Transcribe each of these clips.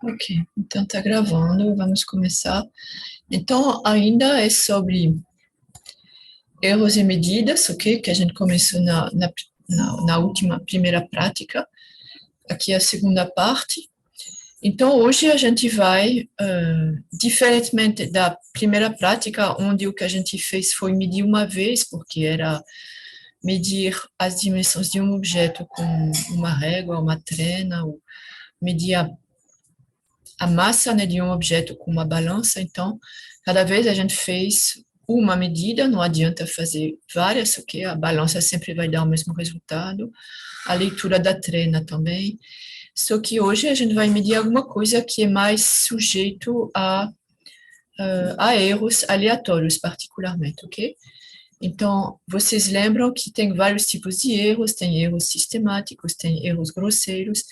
Ok, então está gravando, vamos começar. Então, ainda é sobre erros e medidas, ok? Que a gente começou na última, primeira prática. Aqui é a segunda parte. Então, hoje a gente vai, diferentemente da primeira prática, onde o que a gente fez foi medir uma vez, porque era medir as dimensões de um objeto com uma régua, uma trena, ou medir a massa, né, de um objeto com uma balança. Então, cada vez a gente fez uma medida, não adianta fazer várias, ok? A balança sempre vai dar o mesmo resultado. A leitura da trena também. Só que hoje a gente vai medir alguma coisa que é mais sujeito a erros aleatórios, particularmente, ok? Então, vocês lembram que tem vários tipos de erros, tem erros sistemáticos, tem erros grosseiros,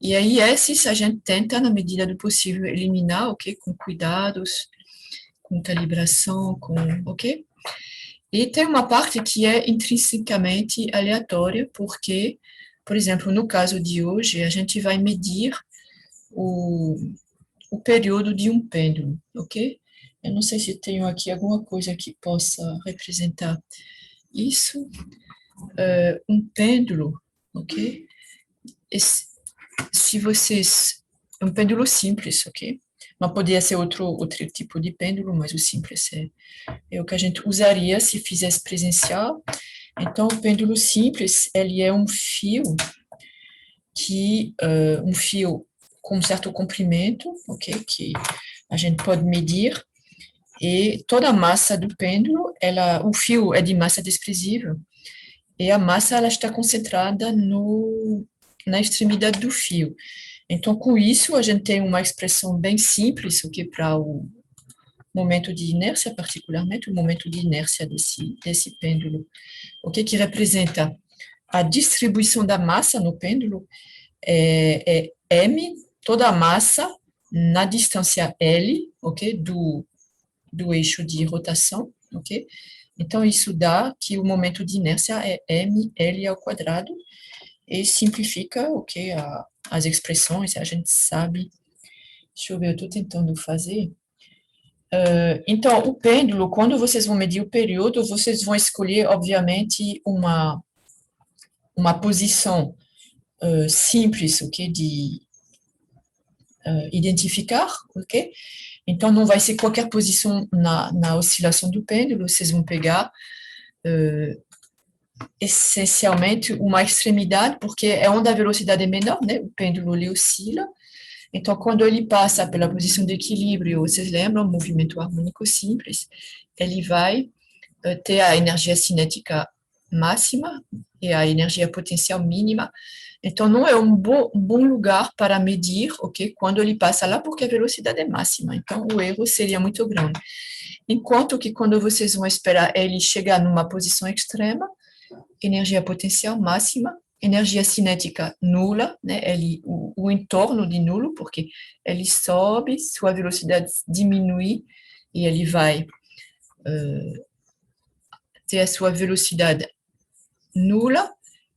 e aí esses a gente tenta, na medida do possível, eliminar, ok? Com cuidados, com calibração, ok? E tem uma parte que é intrinsecamente aleatória, porque, por exemplo, no caso de hoje, a gente vai medir o, o período de um pêndulo, ok? Eu não sei se tenho aqui alguma coisa que possa representar isso. Um pêndulo, ok? Se vocês... É um pêndulo simples, ok? Mas poderia ser outro tipo de pêndulo, mas o simples é o que a gente usaria se fizesse presencial. Então, o pêndulo simples, ele é um fio um fio com um certo comprimento, ok? Que a gente pode medir, e toda a massa do pêndulo, o fio é de massa desprezível, e a massa ela está concentrada na extremidade do fio. Então, com isso, a gente tem uma expressão bem simples, o que para o momento de inércia, particularmente, o momento de inércia desse pêndulo, o que representa a distribuição da massa no pêndulo é M, toda a massa na distância L, ok, do eixo de rotação, ok? Então, isso dá que o momento de inércia é ml ao quadrado, e simplifica, ok, as expressões, a gente sabe. Deixa eu ver, eu estou tentando fazer. Então, o pêndulo, quando vocês vão medir o período, vocês vão escolher, obviamente, uma posição simples, ok, de identificar, ok? Então, não vai ser qualquer posição na oscilação do pêndulo, vocês vão pegar essencialmente uma extremidade, porque é onde a velocidade é menor, né? O pêndulo ele oscila. Então, quando ele passa pela posição de equilíbrio, vocês lembram, movimento harmônico simples, ele vai ter a energia cinética máxima e a energia potencial mínima. Então, não é um bom lugar para medir, ok? Quando ele passa lá, porque a velocidade é máxima. Então, o erro seria muito grande. Enquanto que quando vocês vão esperar ele chegar numa posição extrema, energia potencial máxima, energia cinética nula, né? O entorno de nulo, porque ele sobe, sua velocidade diminui e ele vai ter a sua velocidade nula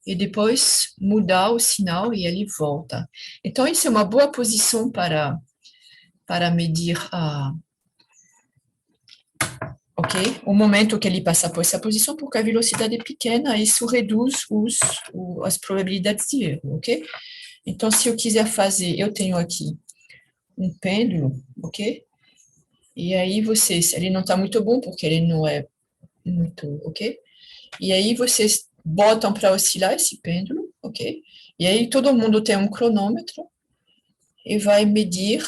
e depois mudar o sinal e ele volta. Então, isso é uma boa posição para medir o momento que ele passa por essa posição, porque a velocidade é pequena, isso reduz as probabilidades de erro, ok? Então, se eu quiser fazer, eu tenho aqui um pêndulo, ok? E aí ele não está muito bom, porque ele não é muito, ok? E aí vocês botam para oscilar esse pêndulo, ok? E aí todo mundo tem um cronômetro e vai medir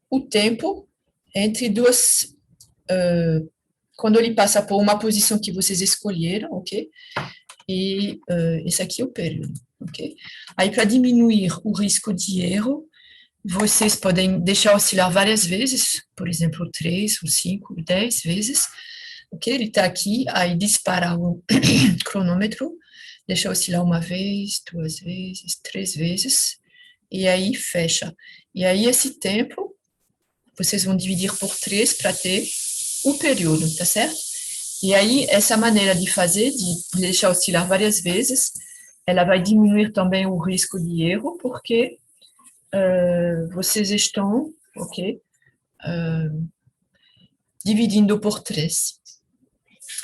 o tempo entre duas... quando ele passa por uma posição que vocês escolheram, ok? E esse aqui é o período, ok? Aí, para diminuir o risco de erro, vocês podem deixar oscilar várias vezes, por exemplo, 3, ou 5, 10 vezes, ok? Ele está aqui, aí dispara o cronômetro, deixa oscilar uma vez, 2 vezes, 3 vezes, e aí fecha. E aí, esse tempo, vocês vão dividir por 3 para ter o período, tá certo? E aí, essa maneira de fazer, de deixar oscilar várias vezes, ela vai diminuir também o risco de erro, porque vocês estão, ok, dividindo por 3,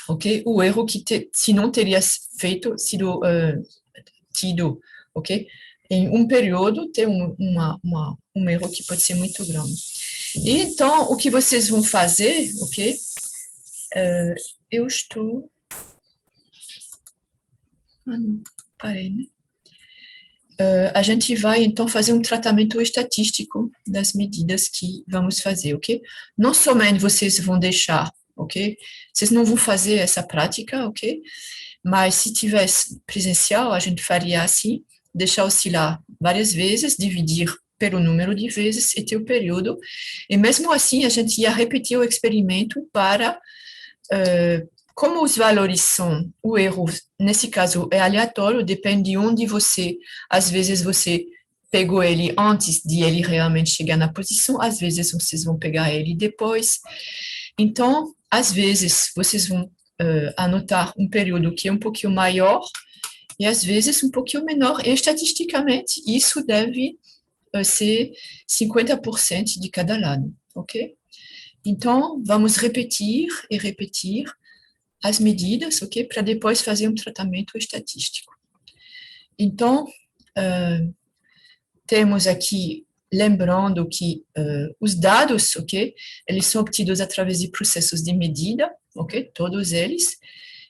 ok? O erro que se não teria sido tido, ok? Em um período, tem um erro que pode ser muito grande. E então, o que vocês vão fazer, ok? Eu estou... Ah, não, parei, né? A gente vai, então, fazer um tratamento estatístico das medidas que vamos fazer, ok? Não somente vocês vão deixar, ok? Vocês não vão fazer essa prática, ok? Mas se tivesse presencial, a gente faria assim, deixar oscilar várias vezes, dividir pelo número de vezes e ter o período. E mesmo assim, a gente ia repetir o experimento para... como os valores são, o erro, nesse caso, é aleatório, depende de onde você, às vezes você pegou ele antes de ele realmente chegar na posição, às vezes vocês vão pegar ele depois. Então, às vezes, vocês vão anotar um período que é um pouquinho maior e às vezes um pouquinho menor, e estatisticamente isso deve ser 50% de cada lado, ok? Então, vamos repetir e repetir as medidas, ok? Para depois fazer um tratamento estatístico. Então, temos aqui, lembrando que os dados, ok? Eles são obtidos através de processos de medida, ok? Todos eles.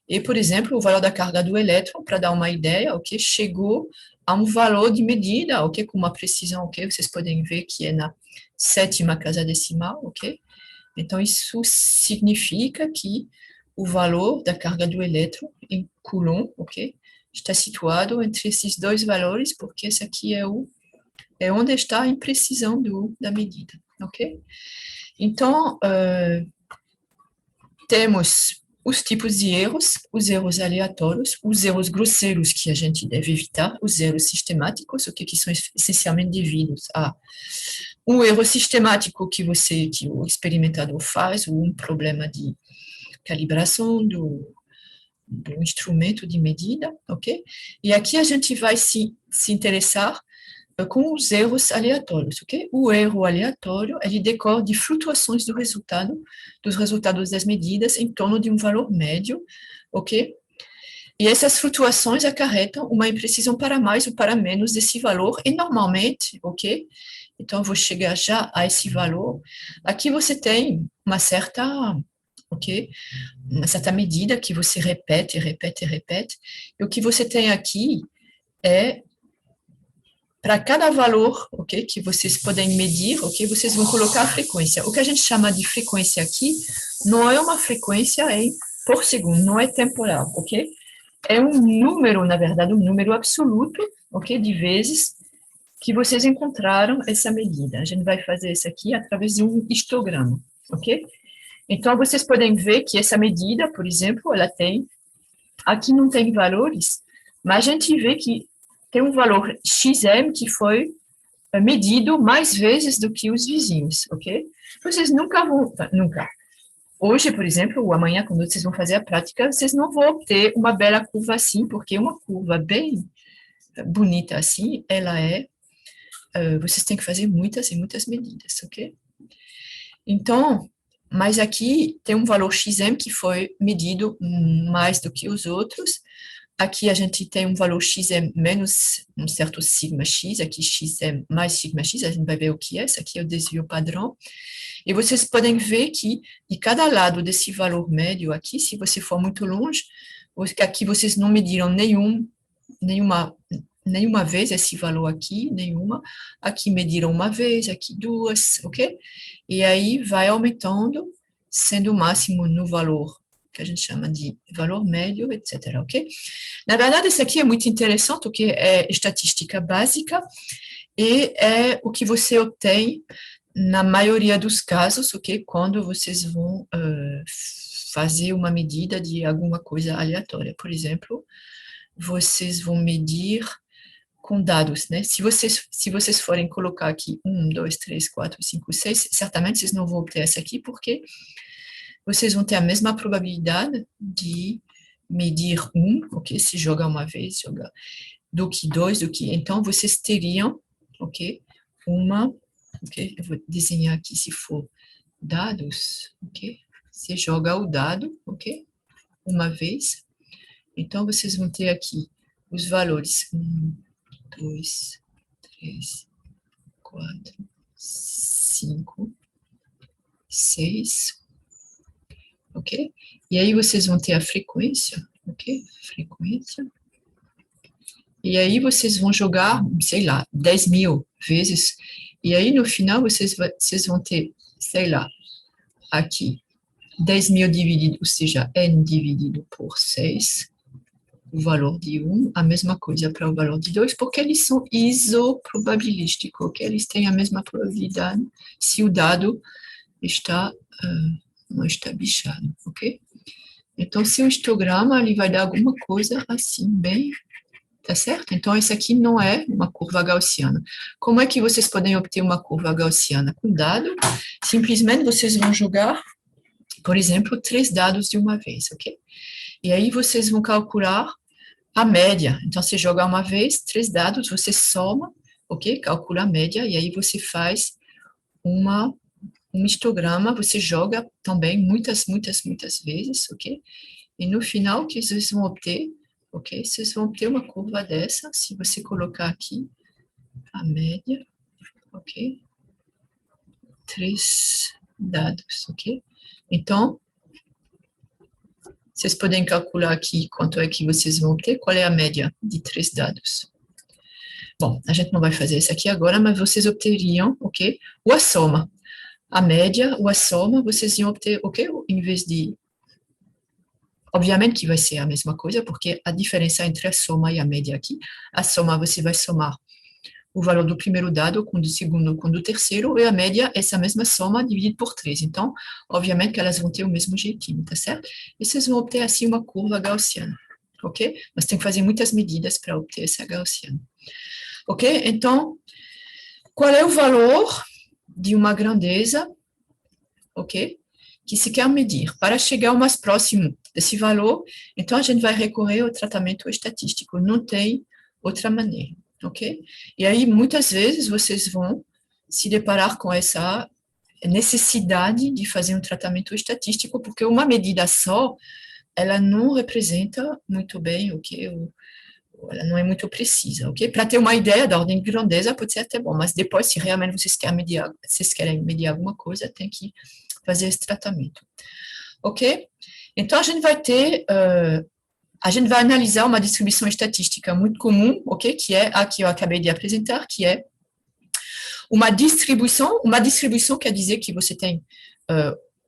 E, por exemplo, o valor da carga do elétron, para dar uma ideia, ok? Chegou a um valor de medida, ok? Com uma precisão, ok? Vocês podem ver que é na 7ª casa decimal, ok? Então, isso significa que o valor da carga do elétron em Coulomb, ok? Está situado entre esses dois valores, porque esse aqui é onde está a imprecisão da medida, ok? Então, temos os tipos de erros, os erros aleatórios, os erros grosseiros que a gente deve evitar, os erros sistemáticos, ok? Que são essencialmente devidos a um erro sistemático que o experimentador faz, ou um problema de calibração do instrumento de medida, ok? E aqui a gente vai se interessar com os erros aleatórios, ok? O erro aleatório, ele decorre de flutuações dos resultados das medidas em torno de um valor médio, ok? E essas flutuações acarretam uma imprecisão para mais ou para menos desse valor, e normalmente, ok? Então, eu vou chegar já a esse valor. Aqui você tem uma certa, ok? Uma certa medida que você repete, repete, repete. E o que você tem aqui é, para cada valor, ok? Que vocês podem medir, ok? Vocês vão colocar a frequência. O que a gente chama de frequência aqui não é uma frequência por segundo, não é temporal, ok? É um número, na verdade, um número absoluto, ok? De vezes que vocês encontraram essa medida. A gente vai fazer isso aqui através de um histograma, ok? Então, vocês podem ver que essa medida, por exemplo, ela tem... Aqui não tem valores, mas a gente vê que tem um valor XM que foi medido mais vezes do que os vizinhos, ok? Vocês nunca vão... Nunca. Hoje, por exemplo, ou amanhã, quando vocês vão fazer a prática, vocês não vão obter uma bela curva assim, porque uma curva bem bonita assim, ela é... vocês têm que fazer muitas e muitas medidas, ok? Então, mas aqui tem um valor XM que foi medido mais do que os outros. Aqui a gente tem um valor XM menos um certo sigma X, aqui XM mais sigma X, a gente vai ver o que é, esse aqui é o desvio padrão. E vocês podem ver que de cada lado desse valor médio aqui, se você for muito longe, aqui vocês não mediram nenhuma vez esse valor aqui, nenhuma. Aqui mediram uma vez, aqui duas, ok? E aí vai aumentando, sendo o máximo no valor que a gente chama de valor médio, etc, ok? Na verdade, isso aqui é muito interessante, porque é estatística básica e é o que você obtém na maioria dos casos, ok? Quando vocês vão fazer uma medida de alguma coisa aleatória. Por exemplo, vocês vão medir com dados, né? Se vocês forem colocar aqui 1, 2, 3, 4, 5, 6, certamente vocês não vão obter essa aqui, porque vocês vão ter a mesma probabilidade de medir ok? Se jogar uma vez, jogar. do que 2, do que... Então, vocês teriam, ok? Ok? Eu vou desenhar aqui se for dados, ok? Você joga o dado, ok? Uma vez. Então, vocês vão ter aqui os valores 1, 2, 3, 4, 5, 6, ok? E aí vocês vão ter a frequência, ok? Frequência. E aí vocês vão jogar, sei lá, 10.000 vezes. E aí no final vocês vão ter, sei lá, aqui, 10.000 dividido, ou seja, n dividido por 6, o valor de 1, a mesma coisa para o valor de 2, porque eles são isoprobabilísticos, ok? Eles têm a mesma probabilidade se o dado está, não está bichado, ok? Então, se o histograma, ele vai dar alguma coisa assim, bem... Tá certo? Então, esse aqui não é uma curva gaussiana. Como é que vocês podem obter uma curva gaussiana? Com dado, simplesmente vocês vão jogar, por exemplo, 3 dados de uma vez, ok? E aí vocês vão calcular a média. Então, você joga uma vez, 3 dados, você soma, ok? Calcula a média, e aí você faz um histograma, você joga também muitas vezes, ok? E no final, o que vocês vão obter, ok? Vocês vão ter uma curva dessa, se você colocar aqui a média, ok? 3 dados, ok? Então, vocês podem calcular aqui quanto é que vocês vão ter, qual é a média de 3 dados. Bom, a gente não vai fazer isso aqui agora, mas vocês obteriam, ok? Ou a soma. A média ou a soma, vocês iam obter, ok? Em vez de... Obviamente que vai ser a mesma coisa, porque a diferença entre a soma e a média aqui, a soma você vai somar o valor do primeiro dado com o do segundo, com o do terceiro, e a média é essa mesma soma dividida por 3. Então, obviamente que elas vão ter o mesmo jeitinho, tá certo? E vocês vão obter assim uma curva gaussiana, ok? Mas tem que fazer muitas medidas para obter essa gaussiana. Ok? Então, qual é o valor de uma grandeza, ok? Que se quer medir. Para chegar o mais próximo desse valor, então a gente vai recorrer ao tratamento estatístico. Não tem outra maneira, ok? E aí, muitas vezes, vocês vão se deparar com essa necessidade de fazer um tratamento estatístico, porque uma medida só, ela não representa muito bem o que ela não é muito precisa, ok? Para ter uma ideia da ordem de grandeza, pode ser até bom, mas depois, se realmente vocês querem medir alguma coisa, tem que fazer esse tratamento, ok? Então, a gente vai ter, a gente vai analisar uma distribuição estatística muito comum, ok? Que é a que eu acabei de apresentar, que é uma distribuição quer dizer que você tem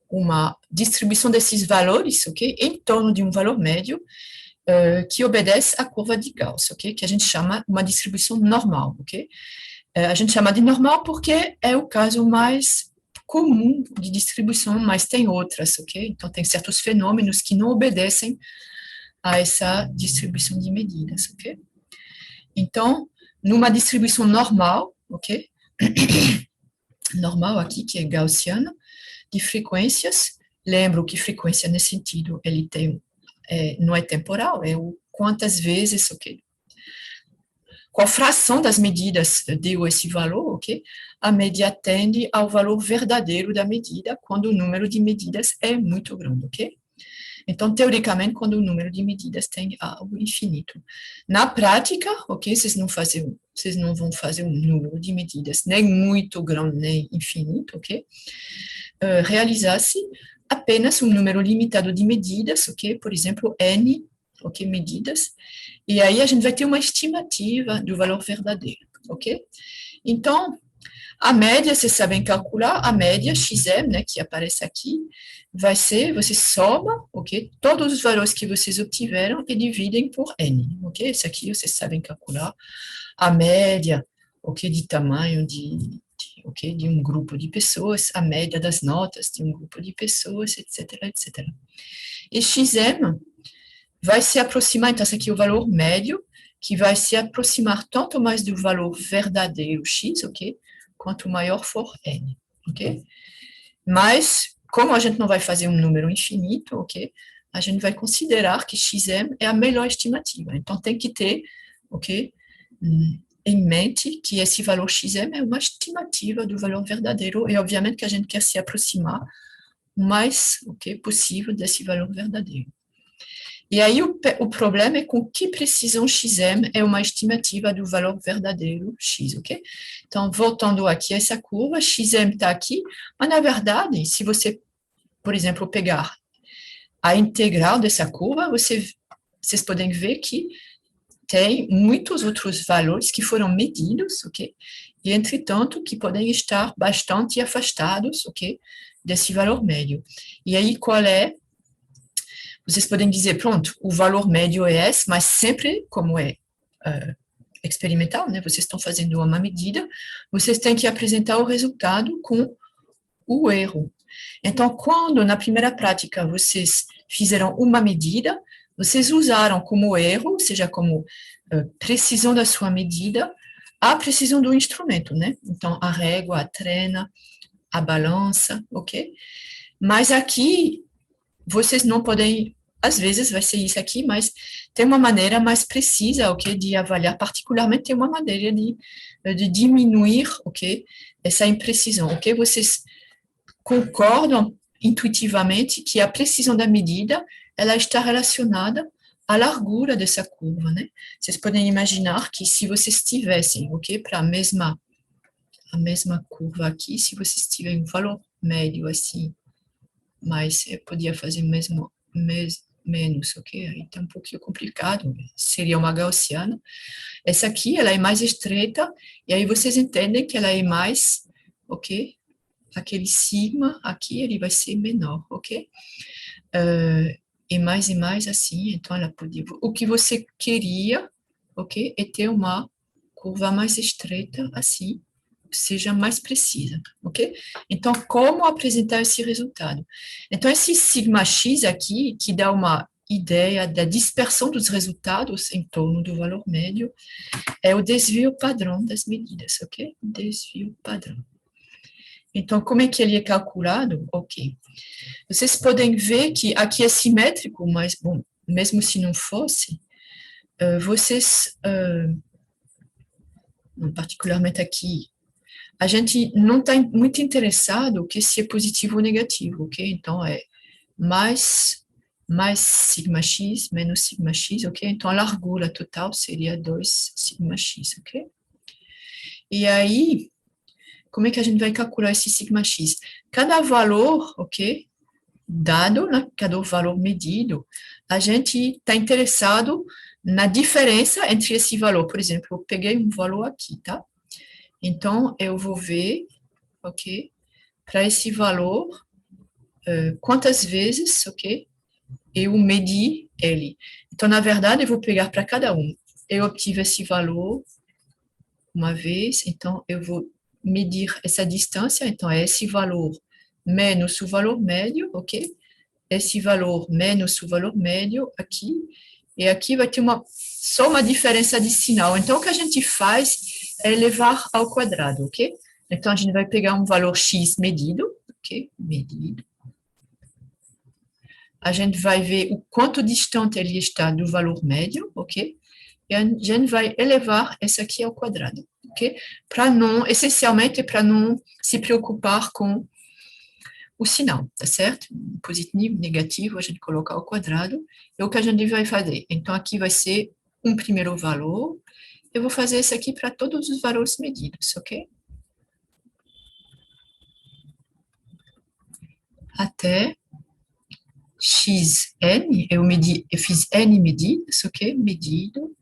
uma distribuição desses valores, ok? Em torno de um valor médio, que obedece à curva de Gauss, ok? Que a gente chama uma distribuição normal, ok? A gente chama de normal porque é o caso mais comum de distribuição, mas tem outras, ok? Então, tem certos fenômenos que não obedecem a essa distribuição de medidas, ok? Então, numa distribuição normal, ok? Normal aqui, que é gaussiana, de frequências, lembro que frequência nesse sentido, ele tem não é temporal, é o quantas vezes, ok? Qual fração das medidas deu esse valor, ok? A média tende ao valor verdadeiro da medida quando o número de medidas é muito grande, ok? Então, teoricamente, quando o número de medidas tem algo infinito. Na prática, ok? Vocês não vão fazer um número de medidas nem muito grande, nem infinito, ok? Realizar-se apenas um número limitado de medidas, ok? Por exemplo, n, ok? Medidas. E aí a gente vai ter uma estimativa do valor verdadeiro, ok? Então, a média, vocês sabem calcular, a média XM, né, que aparece aqui, vai ser, você soma, ok? Todos os valores que vocês obtiveram e dividem por n, ok? Esse aqui vocês sabem calcular. A média, ok? De tamanho ok, de um grupo de pessoas, a média das notas de um grupo de pessoas, etc, etc. E XM vai se aproximar, então esse aqui é o valor médio, que vai se aproximar tanto mais do valor verdadeiro x, ok, quanto maior for n, ok? Mas, como a gente não vai fazer um número infinito, ok, a gente vai considerar que XM é a melhor estimativa. Então, tem que ter, ok, em mente que esse valor XM é uma estimativa do valor verdadeiro e, obviamente, que a gente quer se aproximar o mais possível desse valor verdadeiro. E aí o problema é com que precisão XM é uma estimativa do valor verdadeiro X, ok? Então, voltando aqui a essa curva, XM está aqui, mas na verdade, se você, por exemplo, pegar a integral dessa curva, vocês podem ver que tem muitos outros valores que foram medidos, ok? E, entretanto, que podem estar bastante afastados, ok? Desse valor médio. E aí, qual é? Vocês podem dizer, pronto, o valor médio é esse, mas sempre, como é experimental, né? Vocês estão fazendo uma medida, vocês têm que apresentar o resultado com o erro. Então, quando na primeira prática vocês fizeram uma medida, vocês usaram como erro, ou seja, como precisão da sua medida, a precisão do instrumento, né? Então, a régua, a trena, a balança, ok? Mas aqui, vocês não podem, às vezes vai ser isso aqui, mas tem uma maneira mais precisa, ok? De avaliar, particularmente tem uma maneira de diminuir, ok? Essa imprecisão, ok? Vocês concordam intuitivamente que a precisão da medida ela está relacionada à largura dessa curva, né? Vocês podem imaginar que se vocês tivessem, ok, para a mesma curva aqui, se vocês tiverem um valor médio assim, mas eu podia fazer menos, ok? Aí está um pouquinho complicado, seria uma gaussiana. Essa aqui, ela é mais estreita, e aí vocês entendem que ela é mais, ok? Aquele sigma aqui, ele vai ser menor, ok? E mais assim, então ela podia... O que você queria, ok? É ter uma curva mais estreita, assim, seja mais precisa, ok? Então, como apresentar esse resultado? Então, esse sigma x aqui, que dá uma ideia da dispersão dos resultados em torno do valor médio, é o desvio padrão das medidas, ok? Desvio padrão. Então, como é que ele é calculado? Ok. Vocês podem ver que aqui é simétrico, mas, bom, mesmo se não fosse, vocês, particularmente aqui, a gente não está muito interessado que se é positivo ou negativo, ok? Então, é mais sigma x, menos sigma x, ok? Então, a largura total seria 2 sigma x, ok? E aí, como é que a gente vai calcular esse sigma x? Cada valor, ok? Dado, né, cada valor medido, a gente está interessado na diferença entre esse valor. Por exemplo, eu peguei um valor aqui, tá? Então, eu vou ver, ok? Para esse valor, quantas vezes, ok? Eu medi ele. Então, na verdade, eu vou pegar para cada um. Eu obtive esse valor uma vez, então eu vou medir essa distância, então é esse valor menos o valor médio, ok? Esse valor menos o valor médio aqui, e aqui vai ter só uma diferença de sinal. Então, o que a gente faz é elevar ao quadrado, ok? Então, a gente vai pegar um valor x medido, ok? Medido. A gente vai ver o quanto distante ele está do valor médio, ok? E a gente vai elevar esse aqui ao quadrado, ok? Para não, essencialmente, para não se preocupar com o sinal, tá certo? Positivo, negativo, a gente coloca ao quadrado, é o que a gente vai fazer. Então, aqui vai ser um primeiro valor, eu vou fazer isso aqui para todos os valores medidos, ok? Até xn, eu fiz n medidas, ok? Medido,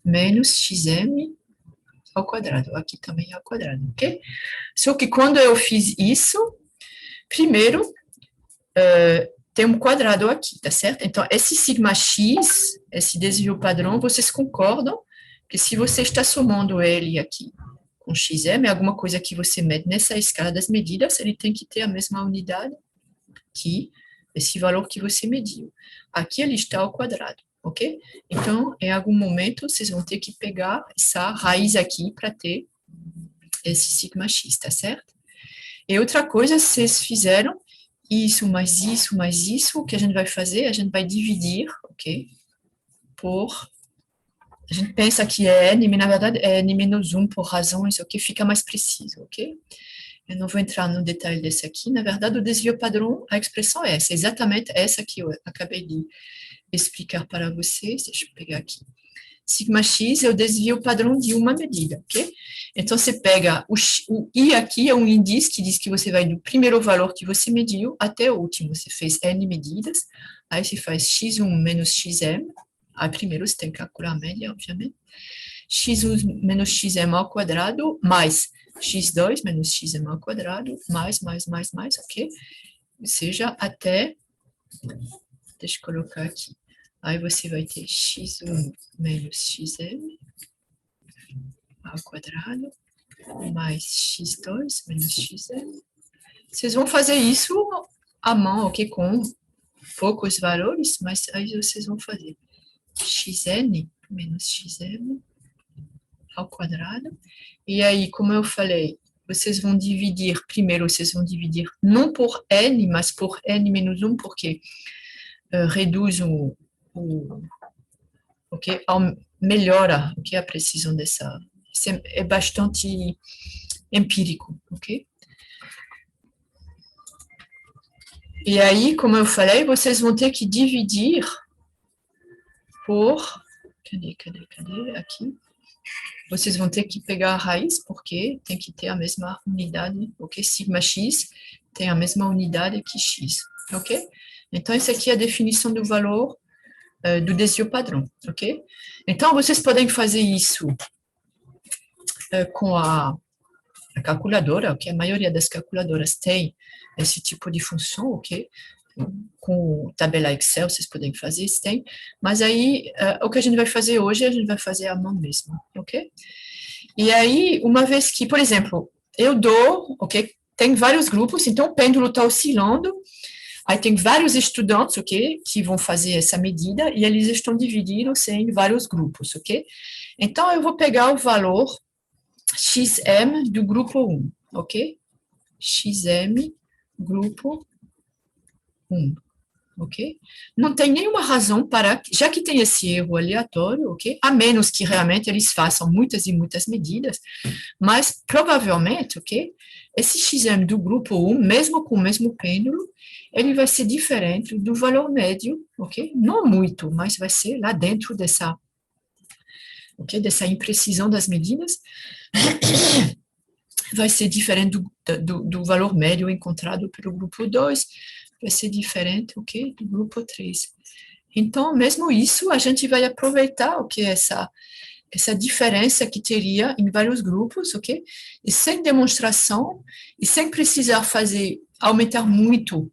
menos xm ao quadrado, aqui também ao quadrado, ok? Só que quando eu fiz isso, primeiro, tem um quadrado aqui, tá certo? Então, esse sigma x, esse desvio padrão, vocês concordam que se você está somando ele aqui com xm, alguma coisa que você mede nessa escala das medidas, ele tem que ter a mesma unidade que esse valor que você mediu. Aqui ele está ao quadrado, ok? Então, em algum momento, vocês vão ter que pegar essa raiz aqui para ter esse sigma x, tá certo? E outra coisa, vocês fizeram isso, mais isso, o que a gente vai fazer? A gente vai dividir, ok? Por A gente pensa que é N, mas na verdade é N menos 1 por razões, ok? Fica mais preciso, ok? Eu não vou entrar no detalhe desse aqui. Na verdade, o desvio padrão, a expressão é essa, exatamente essa que eu acabei de explicar para vocês. Deixa eu pegar aqui. Sigma x é o desvio padrão de uma medida, ok? Então, você pega o I aqui, é um índice que diz que você vai do primeiro valor que você mediu até o último. Você fez N medidas, aí você faz x1 menos xm. Aí, primeiro, você tem que calcular a média, obviamente. x1 menos xm ao quadrado, mais x2 menos xm ao quadrado, mais, ok? Ou seja, até, deixa eu colocar aqui, aí você vai ter x1 menos xm ao quadrado, mais x2 menos xm. Vocês vão fazer isso à mão, ok? Com poucos valores, mas aí vocês vão fazer xn menos xm ao quadrado. E aí, como eu falei, vocês vão dividir, primeiro vocês vão dividir não por n, mas por n menos 1, porque reduz ok? Melhora, ok? A precisão dessa... É bastante empírico, ok? E aí, como eu falei, vocês vão ter que dividir por... Cadê? Aqui. Vocês vão ter que pegar a raiz, porque tem que ter a mesma unidade, ok? Sigma x tem a mesma unidade que x, ok? Então, essa aqui é a definição do valor do desvio padrão, ok? Então, vocês podem fazer isso com a calculadora, ok? A maioria das calculadoras tem esse tipo de função, ok? Com tabela Excel, vocês podem fazer, se tem. Mas aí, o que a gente vai fazer hoje, a gente vai fazer à mão mesmo, ok? E aí, uma vez que, por exemplo, eu dou, ok? Tem vários grupos, então o pêndulo está oscilando, aí tem vários estudantes, ok? Que vão fazer essa medida, e eles estão divididos em vários grupos, ok? Então, eu vou pegar o valor XM do grupo 1, ok? XM, grupo 1, ok? Não tem nenhuma razão para, já que tem esse erro aleatório, ok? A menos que realmente eles façam muitas e muitas medidas, mas provavelmente, ok? Esse XM do grupo 1, mesmo com o mesmo pêndulo, ele vai ser diferente do valor médio, ok? Não muito, mas vai ser lá dentro dessa, ok? Dessa imprecisão das medidas, vai ser diferente do valor médio encontrado pelo grupo 2, vai ser diferente, ok? Do grupo 3. Então, mesmo isso, a gente vai aproveitar, ok? Essa diferença que teria em vários grupos, ok? E sem demonstração, e sem precisar aumentar muito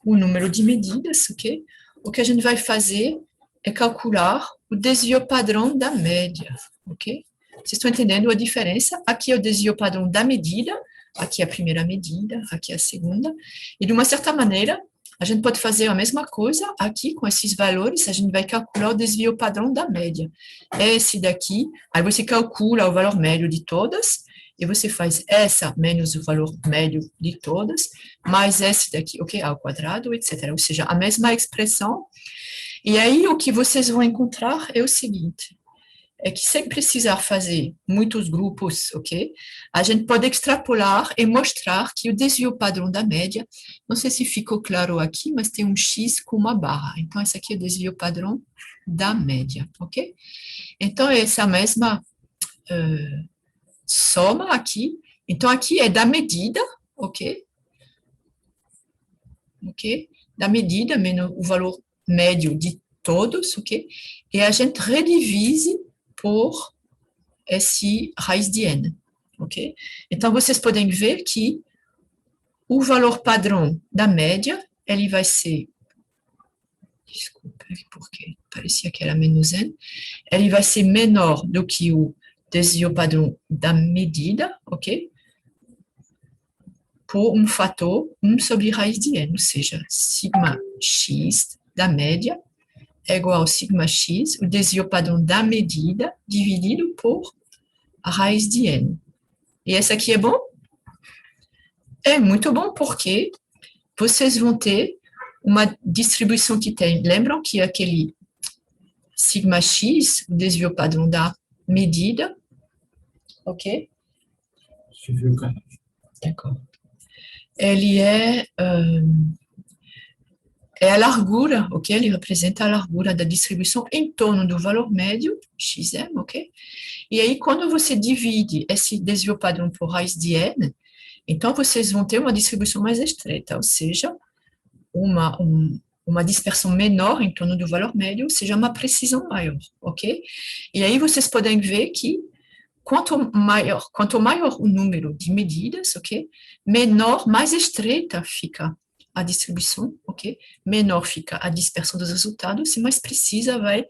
o número de medidas, ok? O que a gente vai fazer é calcular o desvio padrão da média, ok? Vocês estão entendendo a diferença? Aqui é o desvio padrão da medida, aqui é a primeira medida, aqui é a segunda, e de uma certa maneira, a gente pode fazer a mesma coisa aqui com esses valores, a gente vai calcular o desvio padrão da média. Esse daqui, aí você calcula o valor médio de todas, e você faz essa menos o valor médio de todas, mais esse daqui, ok, ao quadrado, etc. Ou seja, a mesma expressão. E aí o que vocês vão encontrar é o seguinte, é que sem precisar fazer muitos grupos, ok? A gente pode extrapolar e mostrar que o desvio padrão da média, não sei se ficou claro aqui, mas tem um X com uma barra. Então, esse aqui é o desvio padrão da média, ok? Então, essa mesma soma aqui. Então, aqui é da medida, ok? Ok? Da medida menos o valor médio de todos, ok? E a gente redivise por esse raiz de n, ok? Então, vocês podem ver que o valor padrão da média, ele vai ser, desculpa, porque parecia que era menos n, ele vai ser menor do que o desvio padrão da medida, ok? Por um fator 1 sobre raiz de n, ou seja, sigma x da média é igual ao sigma x, o desvio padrão da medida, dividido por a raiz de n. E essa aqui é bom? É muito bom porque vocês vão ter uma distribuição que tem. Lembram que aquele sigma x, o desvio padrão da medida, ok? D'accord. Ele é a largura, ok? Ele representa a largura da distribuição em torno do valor médio, xm, ok? E aí, quando você divide esse desvio padrão por raiz de n, então vocês vão ter uma distribuição mais estreita, ou seja, uma dispersão menor em torno do valor médio, ou seja, uma precisão maior, ok? E aí vocês podem ver que quanto maior o número de medidas, ok? Menor, mais estreita fica a distribuição, ok? Menor fica a dispersão dos resultados e mais precisa vai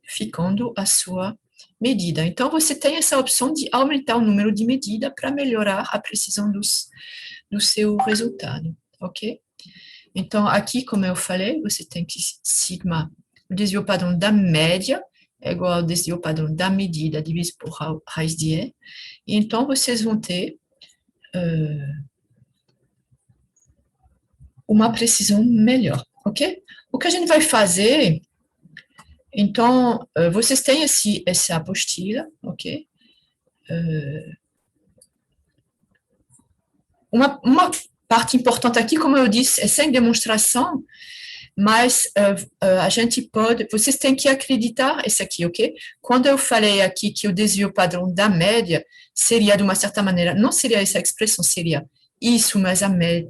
ficando a sua medida. Então, você tem essa opção de aumentar o número de medidas para melhorar a precisão do seu resultado, ok? Então, aqui, como eu falei, você tem que sigma, o desvio padrão da média é igual ao desvio padrão da medida dividido por raiz de E. E então, vocês vão ter uma precisão melhor, ok? O que a gente vai fazer, então, vocês têm essa apostila, ok? Uma parte importante aqui, como eu disse, é sem demonstração, mas a gente pode, vocês têm que acreditar isso aqui, ok? Quando eu falei aqui que o desvio padrão da média seria, de uma certa maneira, não seria essa expressão, seria isso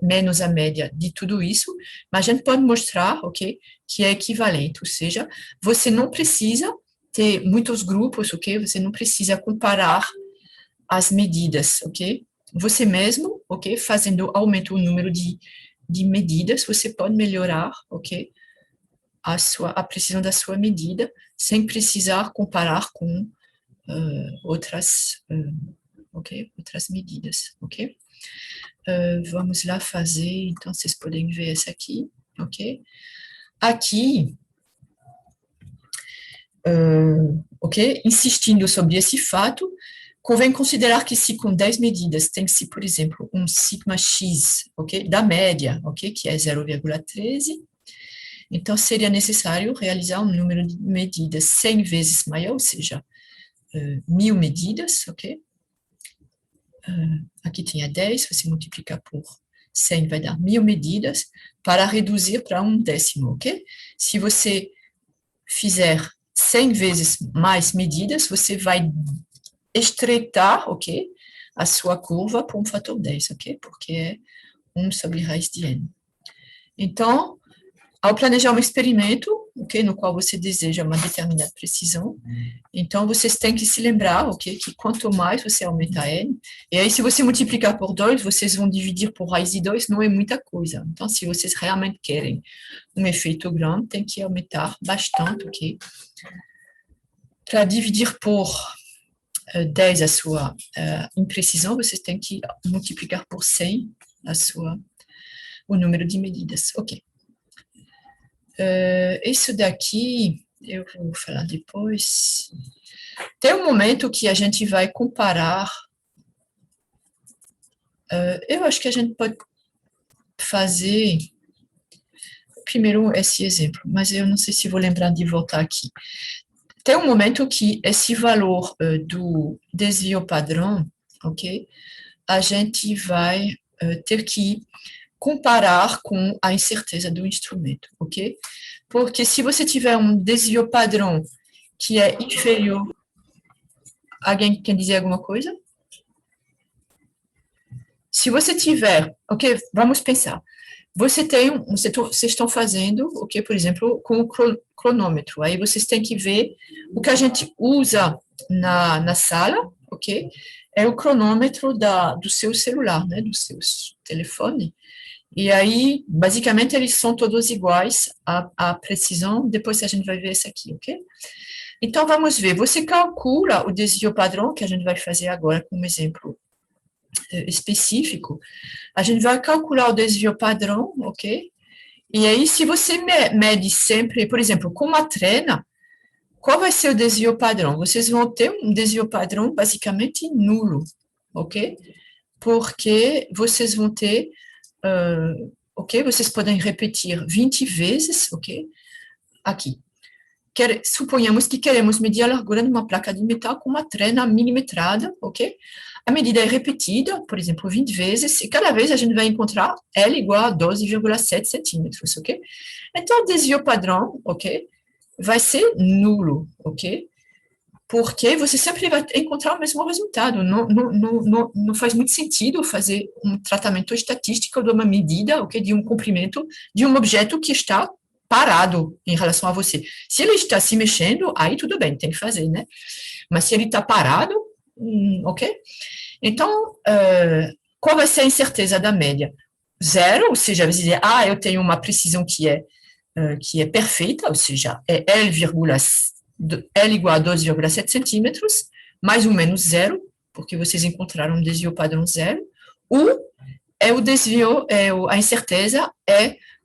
menos a média de tudo isso, mas a gente pode mostrar, ok, que é equivalente, ou seja, você não precisa ter muitos grupos, ok? Você não precisa comparar as medidas, ok? Você mesmo, ok, fazendo aumento o número de medidas, você pode melhorar, ok, a precisão da sua medida, sem precisar comparar com outras medidas, ok? Vamos lá fazer, então vocês podem ver essa aqui, ok? Aqui, ok, insistindo sobre esse fato, convém considerar que se com 10 medidas tem-se, por exemplo, um sigma x, ok, da média, ok, que é 0,13, então seria necessário realizar um número de medidas 100 vezes maior, ou seja, 1000 medidas, ok? Aqui tinha 10, você multiplica por 100 vai dar 1000 medidas para reduzir para um décimo, ok? Se você fizer 100 vezes mais medidas, você vai estreitar, ok, a sua curva por um fator 10, ok? Porque é 1 sobre raiz de n. Então, ao planejar um experimento, ok, no qual você deseja uma determinada precisão, então vocês têm que se lembrar, ok, que quanto mais você aumenta n, e aí se você multiplicar por 2, vocês vão dividir por raiz de 2, não é muita coisa. Então, se vocês realmente querem um efeito grande, tem que aumentar bastante, ok? Para dividir por 10 a sua imprecisão, vocês têm que multiplicar por 100 o número de medidas, ok. Isso daqui, eu vou falar depois. Tem um momento que a gente vai comparar. Eu acho que a gente pode fazer primeiro esse exemplo, mas eu não sei se vou lembrar de voltar aqui. Tem um momento que esse valor do desvio padrão, ok? A gente vai ter que comparar com a incerteza do instrumento, ok? Porque se você tiver um desvio padrão que é inferior... Alguém quer dizer alguma coisa? Se você tiver... Ok, vamos pensar. Vocês estão fazendo, ok, por exemplo, com o cronômetro. Aí vocês têm que ver o que a gente usa na sala, ok? É o cronômetro do seu celular, né, do seu telefone. E aí, basicamente, eles são todos iguais à precisão. Depois a gente vai ver esse aqui, ok? Então, vamos ver. Você calcula o desvio padrão, que a gente vai fazer agora com um exemplo específico. A gente vai calcular o desvio padrão, ok? E aí, se você mede sempre, por exemplo, com uma trena, qual vai ser o desvio padrão? Vocês vão ter um desvio padrão basicamente nulo, ok? Porque vocês vão ter... ok? Vocês podem repetir 20 vezes, ok? Aqui. suponhamos que queremos medir a largura de uma placa de metal com uma trena milimetrada, ok? A medida é repetida, por exemplo, 20 vezes, e cada vez a gente vai encontrar L igual a 12,7 centímetros, ok? Então, o desvio padrão, ok, vai ser nulo, ok? Porque você sempre vai encontrar o mesmo resultado. Não faz muito sentido fazer um tratamento estatístico de uma medida, okay, de um comprimento de um objeto que está parado em relação a você. Se ele está se mexendo, aí tudo bem, tem que fazer, né? Mas se ele está parado, ok? Então, qual vai ser a incerteza da média? Zero, ou seja, você dizer, eu tenho uma precisão que é perfeita, ou seja, é L igual a 12,7 centímetros, mais ou menos zero, porque vocês encontraram um desvio padrão zero, ou é o desvio,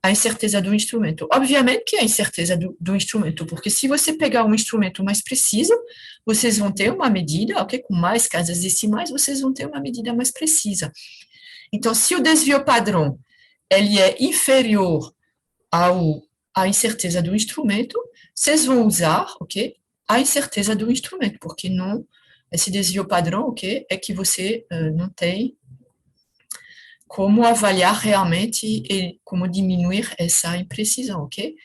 a incerteza do instrumento. Obviamente que é a incerteza do instrumento, porque se você pegar um instrumento mais preciso, vocês vão ter uma medida, ok, com mais casas decimais, vocês vão ter uma medida mais precisa. Então, se o desvio padrão ele é inferior à incerteza do instrumento, vocês vão usar, ok, a incerteza do instrumento, porque não, esse desvio padrão, ok, é que você não tem como avaliar realmente e como diminuir essa imprecisão, ok?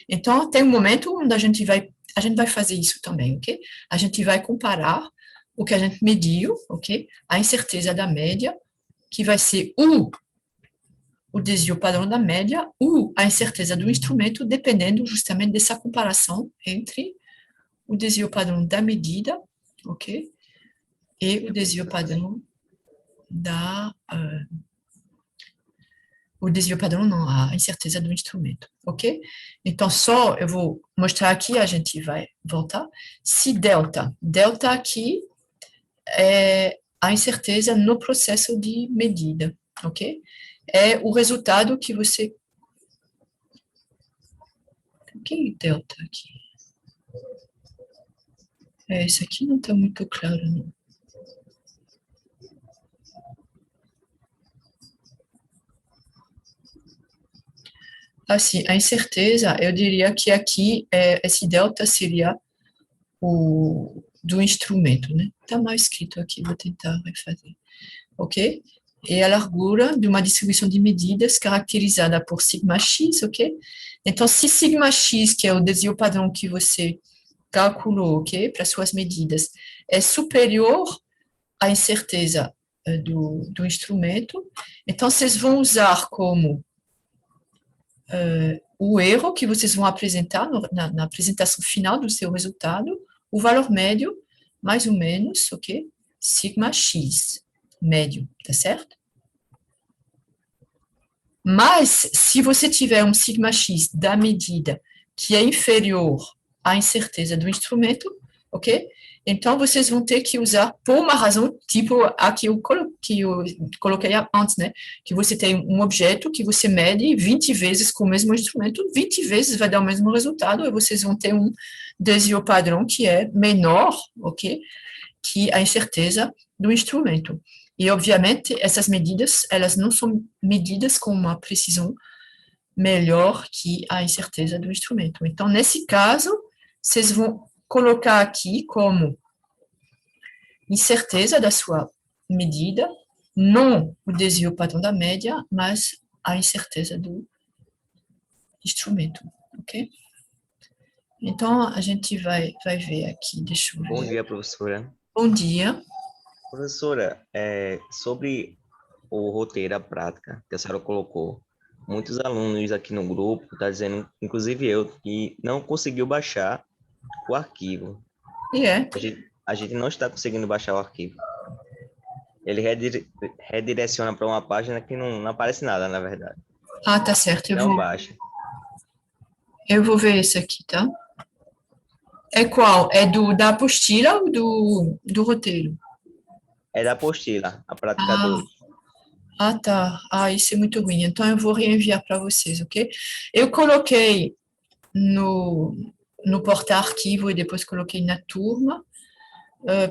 Então, tem um momento onde a gente vai fazer isso também, ok? A gente vai comparar o que a gente mediu, ok? A incerteza da média, que vai ser o desvio padrão da média ou a incerteza do instrumento, dependendo justamente dessa comparação entre o desvio padrão da medida, ok? E o desvio padrão o desvio padrão não, a incerteza do instrumento, ok? Então, só eu vou mostrar aqui, a gente vai voltar. Se delta aqui é a incerteza no processo de medida, ok? É o resultado que você... O que é delta aqui? Isso aqui não está muito claro, não. Assim, a incerteza, eu diria que aqui, esse delta seria do instrumento, né? Está mal escrito aqui, vou tentar refazer. Ok? E a largura de uma distribuição de medidas caracterizada por σx, ok? Então, se σx, que é o desvio padrão que você calculou, ok? Para suas medidas, é superior à incerteza do instrumento, então vocês vão usar como o erro que vocês vão apresentar na apresentação final do seu resultado, o valor médio, mais ou menos, ok? Σx, médio, tá certo? Mas, se você tiver um σx da medida que é inferior à incerteza do instrumento, ok? Então, vocês vão ter que usar, por uma razão, tipo a que eu coloquei antes, né? Que você tem um objeto que você mede 20 vezes com o mesmo instrumento, 20 vezes vai dar o mesmo resultado, e vocês vão ter um desvio padrão que é menor, ok? Que a incerteza do instrumento. E, obviamente, essas medidas, elas não são medidas com uma precisão melhor que a incerteza do instrumento. Então, nesse caso, vocês vão colocar aqui como incerteza da sua medida, não o desvio padrão da média, mas a incerteza do instrumento, ok? Então, a gente vai ver aqui, deixa eu ver. Bom dia, professora. Bom dia. Professora, sobre o roteiro, a prática que a senhora colocou, muitos alunos aqui no grupo estão dizendo, inclusive eu, que não conseguiu baixar o arquivo. A gente não está conseguindo baixar o arquivo. Ele redireciona para uma página que não aparece nada, na verdade. Ah, tá certo. Não baixa. Eu vou ver esse aqui, tá? É qual? É da apostila ou do roteiro? É da apostila, a prática 2. Ah, tá. Isso é muito ruim. Então, eu vou reenviar para vocês, ok? Eu coloquei no porta-arquivo e depois coloquei na turma,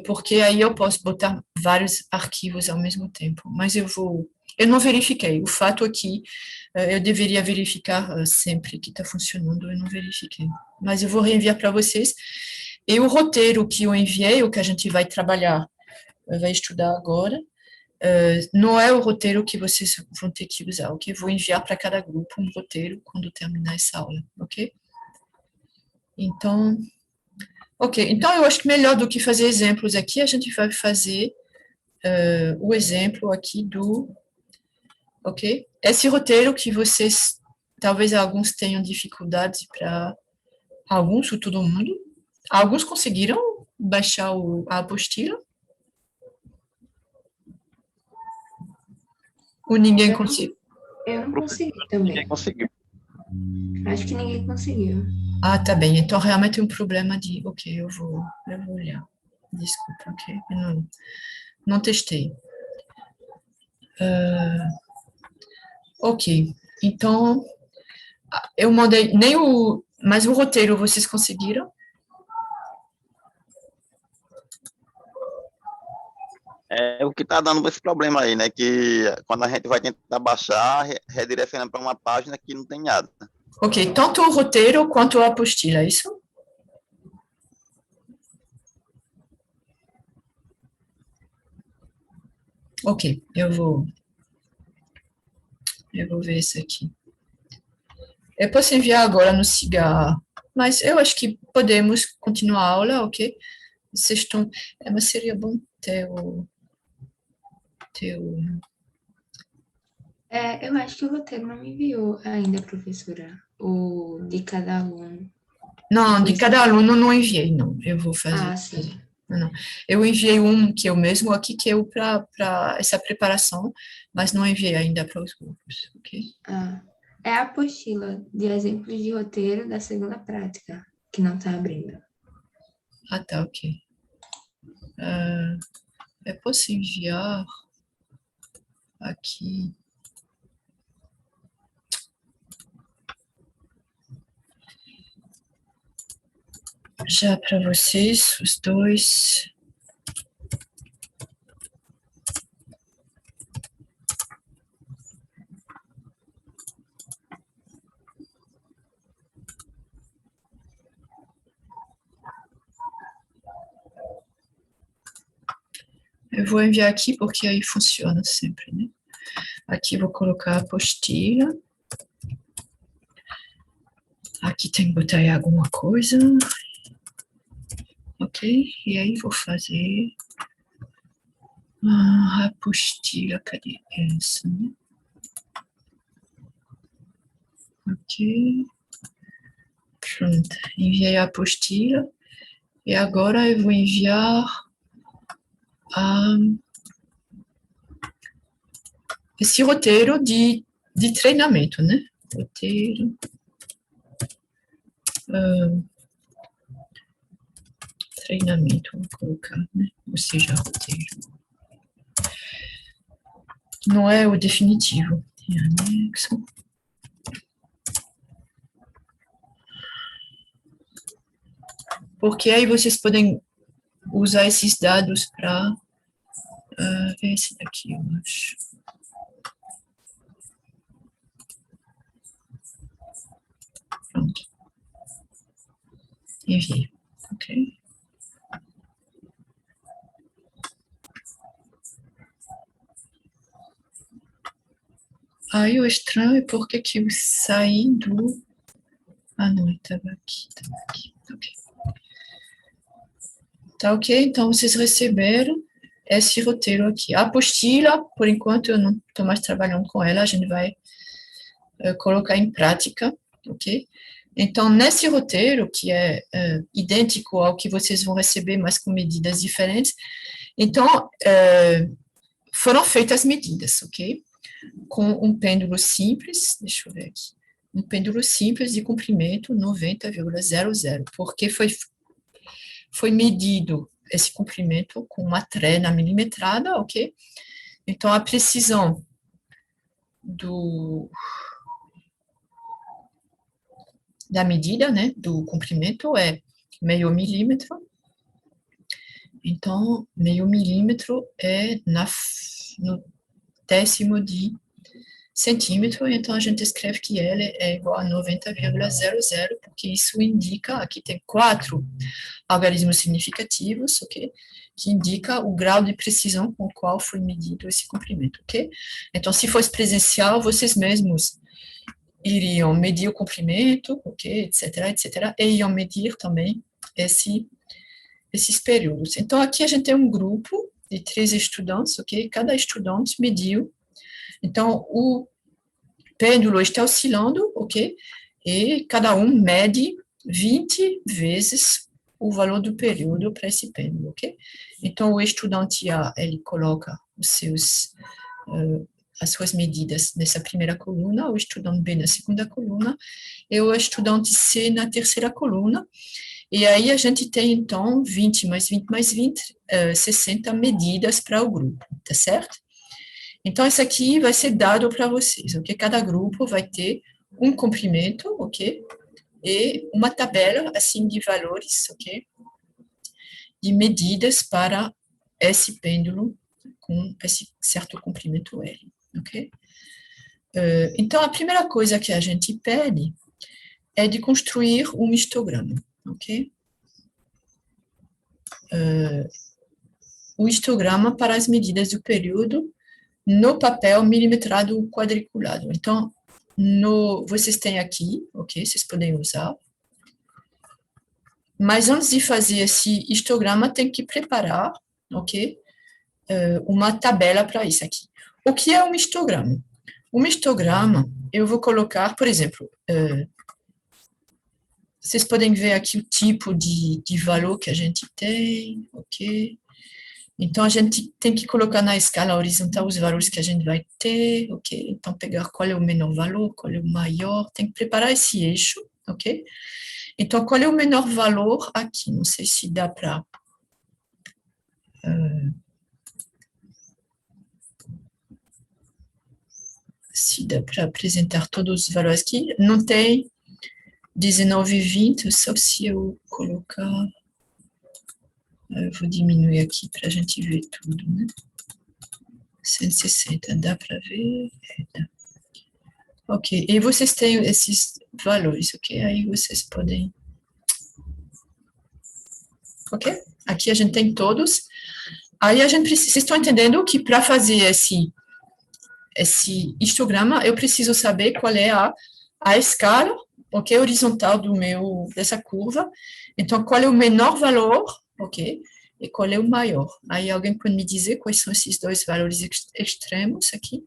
porque aí eu posso botar vários arquivos ao mesmo tempo. Mas eu vou Eu não verifiquei. O fato aqui, eu deveria verificar sempre que está funcionando, eu não verifiquei. Mas eu vou reenviar para vocês. E o roteiro que eu enviei, o que a gente vai trabalhar, vai estudar agora, não é o roteiro que vocês vão ter que usar, ok? Vou enviar para cada grupo um roteiro quando terminar essa aula, ok? Então, ok. Então, eu acho que melhor do que fazer exemplos aqui, a gente vai fazer o exemplo aqui do, ok? Esse roteiro que vocês, talvez alguns tenham dificuldade para, alguns ou todo mundo, alguns conseguiram baixar a apostila? Ou ninguém conseguiu? Eu não consegui também. Ninguém conseguiu. Acho que ninguém conseguiu. Ah, tá bem. Então, realmente é um problema de... Ok, eu vou olhar. Desculpa, ok? Eu não testei. Ok. Então, eu mandei... Mas o roteiro vocês conseguiram? É o que está dando esse problema aí, né? Que quando a gente vai tentar baixar, redireciona para uma página que não tem nada. Ok, tanto o roteiro quanto a apostila, é isso? Ok, eu vou ver isso aqui. Eu posso enviar agora no Cigar, mas eu acho que podemos continuar a aula, ok? Vocês estão... Mas seria bom ter o... Eu acho que o roteiro não me enviou ainda, professora. O de cada aluno. Não, de cada aluno não enviei, não. Eu vou fazer. Ah, sim. Não. Eu enviei um que eu mesmo aqui, que é para essa preparação, mas não enviei ainda para os grupos, ok? Ah, é a apostila de exemplos de roteiro da segunda prática, que não está abrindo. Ah, tá, ok. Eu posso enviar aqui. Já para vocês, os dois. Eu vou enviar aqui porque aí funciona sempre, né? Aqui vou colocar a apostila. Aqui tem que botar aí alguma coisa. Ok? E aí vou fazer a apostila. Cadê essa, né? Ok. Pronto. Enviei a apostila. E agora eu vou enviar esse roteiro de treinamento, né? Roteiro. Treinamento, vou colocar, né? Ou seja, roteiro. Não é o definitivo. Tem anexo. Porque aí vocês podem usar esses dados para esse daqui, eu acho. Pronto. Enviei. Ok. Aí o estranho é porque que eu saí do... Ah, não, estava aqui, ok. Tá ok? Então, vocês receberam esse roteiro aqui. A apostila, por enquanto, eu não estou mais trabalhando com ela, a gente vai colocar em prática, ok? Então, nesse roteiro, que é idêntico ao que vocês vão receber, mas com medidas diferentes, então, foram feitas as medidas, ok? Com um pêndulo simples, deixa eu ver aqui, um pêndulo simples de comprimento 90,00, porque foi medido esse comprimento com uma trena milimetrada, ok? Então, a precisão da medida, né, do comprimento é meio milímetro. Então, meio milímetro é décimo de centímetro, então a gente escreve que L é igual a 90,00, porque isso indica, aqui tem 4 algarismos significativos, ok? Que indica o grau de precisão com o qual foi medido esse comprimento, ok? Então, se fosse presencial, vocês mesmos iriam medir o comprimento, ok, etc., e iam medir também esses períodos. Então, aqui a gente tem um grupo de 3 estudantes, ok? Cada estudante mediu. Então, o pêndulo está oscilando, ok? E cada um mede 20 vezes o valor do período para esse pêndulo, ok? Então, o estudante A, ele coloca as suas medidas nessa primeira coluna, o estudante B na segunda coluna, e o estudante C na terceira coluna. E aí a gente tem, então, 20 mais 20 mais 20, 60 medidas para o grupo, tá certo? Então, isso aqui vai ser dado para vocês, ok? Cada grupo vai ter um comprimento, ok? E uma tabela, assim, de valores, ok? De medidas para esse pêndulo com esse certo comprimento L, ok? Então, a primeira coisa que a gente pede é de construir um histograma, ok? O histograma para as medidas do período no papel milimetrado quadriculado. Então, vocês têm aqui, ok? Vocês podem usar. Mas antes de fazer esse histograma, tem que preparar, ok? Uma tabela para isso aqui. O que é um histograma? Um histograma, eu vou colocar, por exemplo, vocês podem ver aqui o tipo de valor que a gente tem, ok? Então, a gente tem que colocar na escala horizontal os valores que a gente vai ter, ok? Então, pegar qual é o menor valor, qual é o maior, tem que preparar esse eixo, ok? Então, qual é o menor valor aqui? Não sei se dá para... se dá para apresentar todos os valores aqui. Não tem 19,20, só se eu colocar... Eu vou diminuir aqui para a gente ver tudo, né? 160, dá para ver? Dá. Ok, e vocês têm esses valores, ok? Aí vocês podem... Ok? Aqui a gente tem todos. Aí a gente precisa... Vocês estão entendendo que para fazer esse histograma, eu preciso saber qual é a escala, ok? Horizontal dessa curva. Então, qual é o menor valor, ok? E qual é o maior? Aí alguém pode me dizer quais são esses dois valores extremos aqui?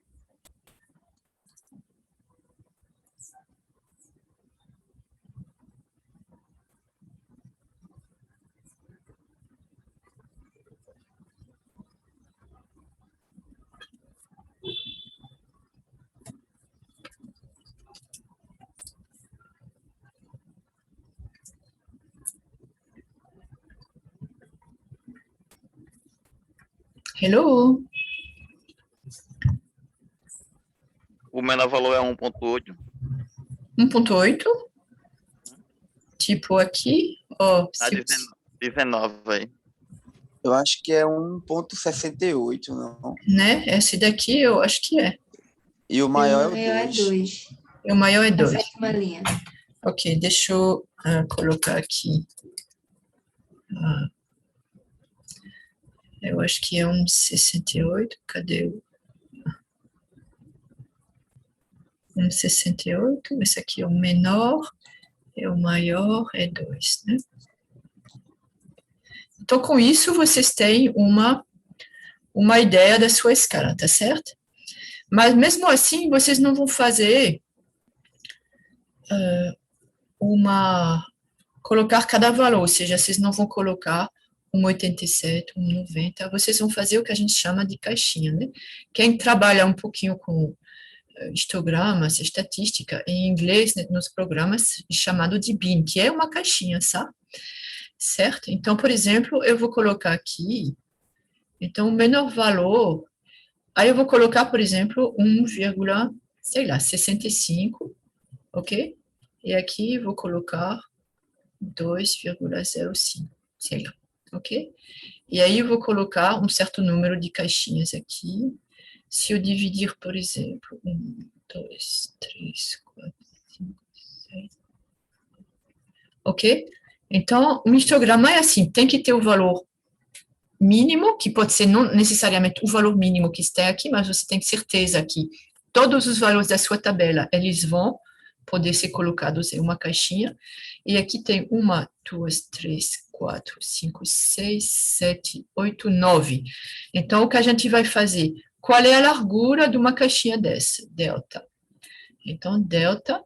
Hello? O menor valor é 1,8. 1,8? Tipo aqui? Ó, Tá 19 aí. Eu acho que é 1,68, não? né? Esse daqui eu acho que é. E o maior O é maior o é 2. 2. E o maior é A 2. sétima linha. Ok, deixa eu colocar aqui. Eu acho que é 1,68. Cadê o 1,68? Esse aqui é o menor. E o maior é 2, né? Então, com isso, vocês têm uma ideia da sua escala, tá certo? Mas, mesmo assim, vocês não vão fazer colocar cada valor, ou seja, vocês não vão colocar 1,87, 1,90, vocês vão fazer o que a gente chama de caixinha, né? Quem trabalha um pouquinho com histogramas, estatística, em inglês, né, nos programas, é chamado de bin, que é uma caixinha, sabe? Certo? Então, por exemplo, eu vou colocar aqui, então, o menor valor, aí eu vou colocar, por exemplo, 1,65, ok? E aqui eu vou colocar 2,05, sei lá, ok? E aí eu vou colocar um certo número de caixinhas aqui, se eu dividir, por exemplo, 1, 2, 3, 4, 5, 6. Ok? Então, o histograma é assim, tem que ter o valor mínimo, que pode ser não necessariamente o valor mínimo que está aqui, mas você tem certeza que todos os valores da sua tabela, eles vão poder ser colocados em uma caixinha. E aqui tem 1, 2, 3, 4, 5, 6, 7, 8, 9. Então, o que a gente vai fazer? Qual é a largura de uma caixinha dessa? Delta. Então, delta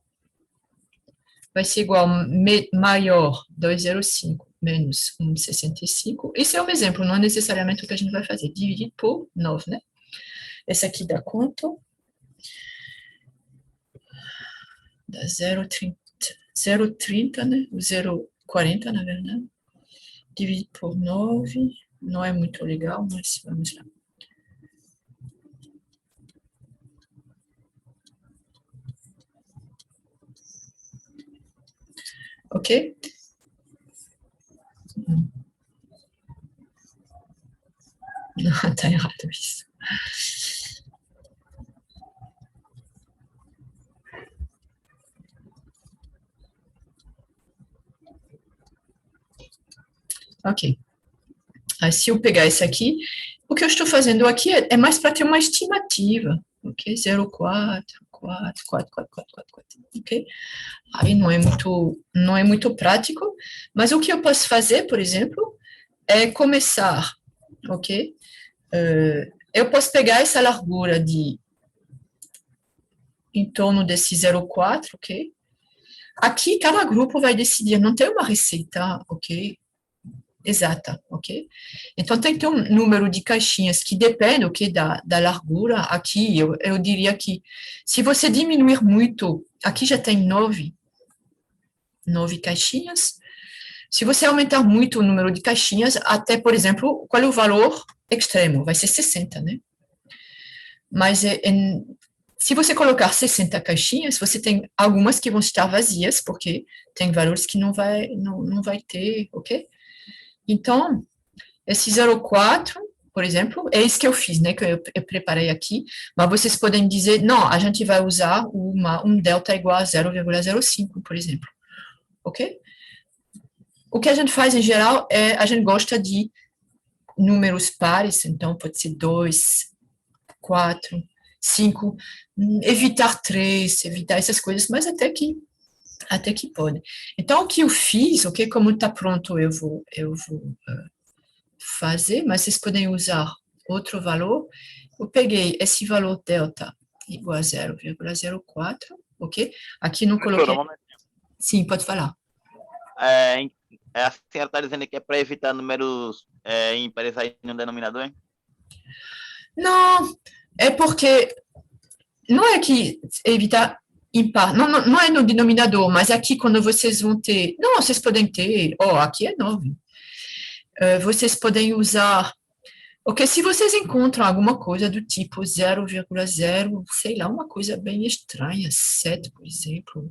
vai ser igual a maior 205 menos 1,65. Esse é um exemplo, não é necessariamente o que a gente vai fazer. Dividido por 9, né? Esse aqui dá quanto? Dá 0,30, né? O 0,40, na verdade. Dividido por 9. Não é muito legal, mas vamos lá. Ok? Não, está errado isso. Ok. Aí, se eu pegar esse aqui, o que eu estou fazendo aqui é mais para ter uma estimativa. Ok? 0,4, 4, 4, 4, 4, 4, 4. Ok? Aí não é muito prático, mas o que eu posso fazer, por exemplo, é começar, ok? Eu posso pegar essa largura em torno desse 0,4, ok? Aqui, cada grupo vai decidir, não tem uma receita, ok? Exata, ok? Então, tem que ter um número de caixinhas que depende, ok, da largura. Aqui, eu diria que se você diminuir muito, aqui já tem 9 caixinhas. Se você aumentar muito o número de caixinhas, até, por exemplo, qual é o valor extremo? Vai ser 60, né? Mas se você colocar 60 caixinhas, você tem algumas que vão estar vazias, porque tem valores que não vai ter, ok? Então, esse 0,4, por exemplo, é isso que eu fiz, né? Que eu preparei aqui, mas vocês podem dizer, não, a gente vai usar um delta igual a 0,05, por exemplo, ok? O que a gente faz em geral é, a gente gosta de números pares, então pode ser 2, 4, 5, evitar 3, evitar essas coisas, mas até que pode. Então, o que eu fiz, ok, como está pronto, eu vou fazer, mas vocês podem usar outro valor. Eu peguei esse valor delta igual a 0,04, ok? Aqui não coloquei... Um momento. Sim, pode falar. A senhora está dizendo que é para evitar números ímpares aí no denominador, hein? Não, é porque não é que evitar impar, não é no denominador, mas aqui quando vocês vão ter, não, vocês podem ter, aqui é 9. Vocês podem usar, ok, se vocês encontram alguma coisa do tipo 0,0, sei lá, uma coisa bem estranha, 7, por exemplo.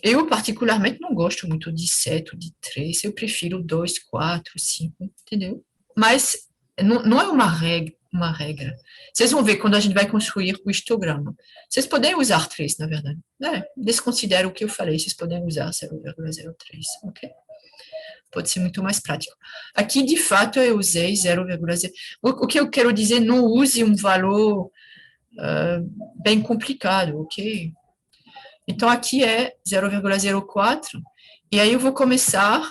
Eu, particularmente, não gosto muito de 7 ou de 3, eu prefiro 2, 4, 5, entendeu? Mas não é uma regra. Vocês vão ver quando a gente vai construir o histograma. Vocês podem usar 3, na verdade. Desconsidero o que eu falei, vocês podem usar 0,03, ok? Pode ser muito mais prático. Aqui, de fato, eu usei 0,0. O que eu quero dizer, não use um valor bem complicado, ok? Então, aqui é 0,04, e aí eu vou começar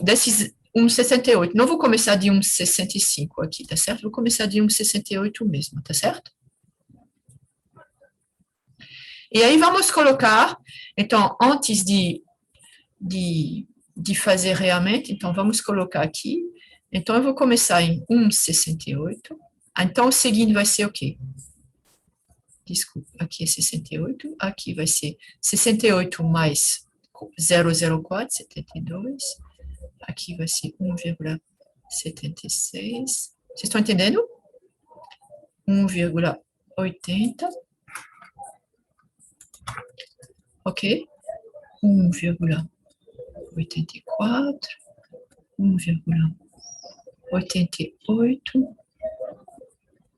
desses 1,68. Não vou começar de 1,65 aqui, tá certo? Vou começar de 1,68 mesmo, tá certo? E aí vamos colocar, então, antes de fazer realmente, então vamos colocar aqui. Então, eu vou começar em 1,68. Então, o seguinte vai ser o quê? Desculpa, aqui é 68, aqui vai ser 68 mais 0,04, 72, aqui vai ser 1,76, vocês estão entendendo? 1,80, ok? 1,84, 1,88,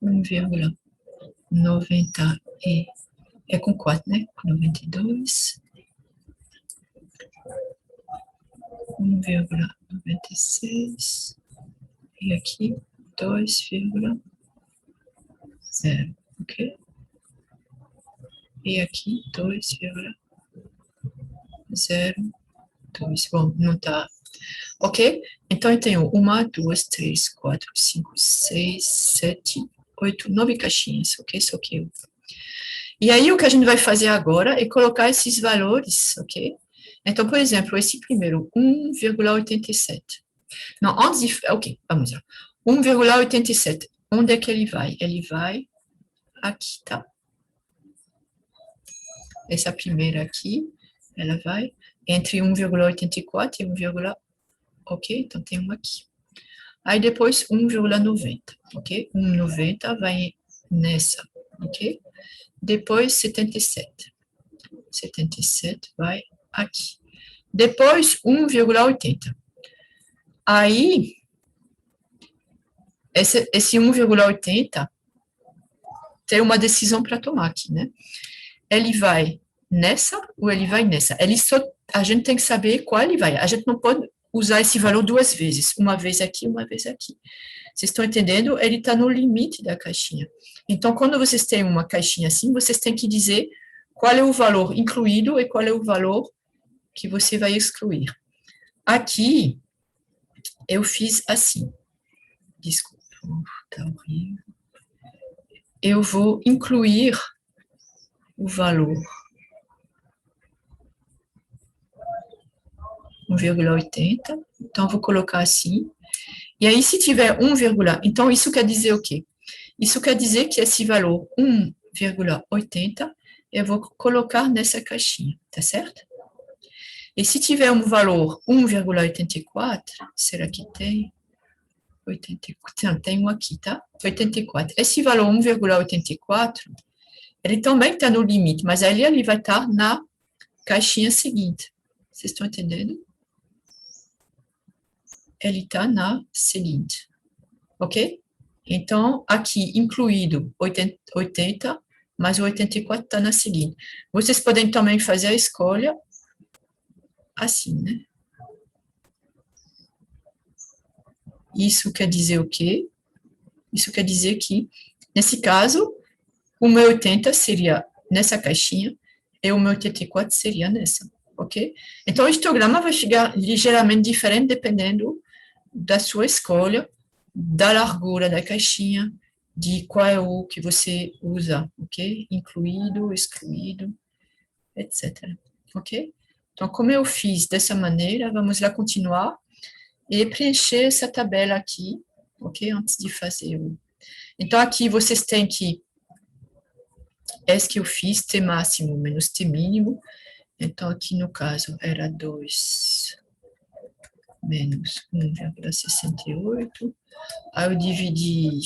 1,90 é com 4, né? 92. 1,96. E aqui, 2,0, ok? E aqui, 2,02. Bom, não tá. Ok? Então, eu tenho 1, 2, 3, 4, 5, 6, 7, 8, 9 caixinhas, ok? Isso aqui. E aí, o que a gente vai fazer agora é colocar esses valores, ok? Então, por exemplo, esse primeiro, 1,87. Não, antes de... Ok, vamos lá. 1,87. Onde é que ele vai? Ele vai aqui, tá? Essa primeira aqui, ela vai entre 1,84 e 1, ok? Então, tem uma aqui. Aí, depois, 1,90, ok? 1,90 vai nessa, ok? Depois, 77. 77 vai aqui. Depois, 1,80. Aí, esse 1,80 tem uma decisão para tomar aqui, né? Ele vai nessa ou ele vai nessa? A gente tem que saber qual ele vai. A gente não pode usar esse valor duas vezes, uma vez aqui, uma vez aqui. Vocês estão entendendo? Ele está no limite da caixinha. Então, quando vocês têm uma caixinha assim, vocês têm que dizer qual é o valor incluído e qual é o valor que você vai excluir. Aqui, eu fiz assim. Desculpa, tá horrível. Eu vou incluir o valor 1,80. Então, vou colocar assim. E aí, se tiver 1, então isso quer dizer o quê? Isso quer dizer que esse valor 1,80 eu vou colocar nessa caixinha, tá certo? E se tiver um valor 1,84, será que tem? 84, tem um aqui, tá? 84. Esse valor 1,84, ele também está no limite, mas ali ele vai estar na caixinha seguinte. Vocês estão entendendo? Ele está na seguinte, ok? Então, aqui incluído 80, mas o 84 está na seguinte. Vocês podem também fazer a escolha assim, né? Isso quer dizer o quê? Isso quer dizer que, nesse caso, o meu 80 seria nessa caixinha e o meu 84 seria nessa, ok? Então, o histograma vai ficar ligeiramente diferente dependendo da sua escolha, da largura da caixinha, de qual é o que você usa, ok? Incluído, excluído, etc. Ok? Então, como eu fiz dessa maneira, vamos lá continuar e preencher essa tabela aqui, ok? Antes de fazer o... Então, aqui vocês têm que... Esse que eu fiz, T máximo menos T mínimo. Então, aqui no caso, era 2 menos 1,68. Aí eu dividi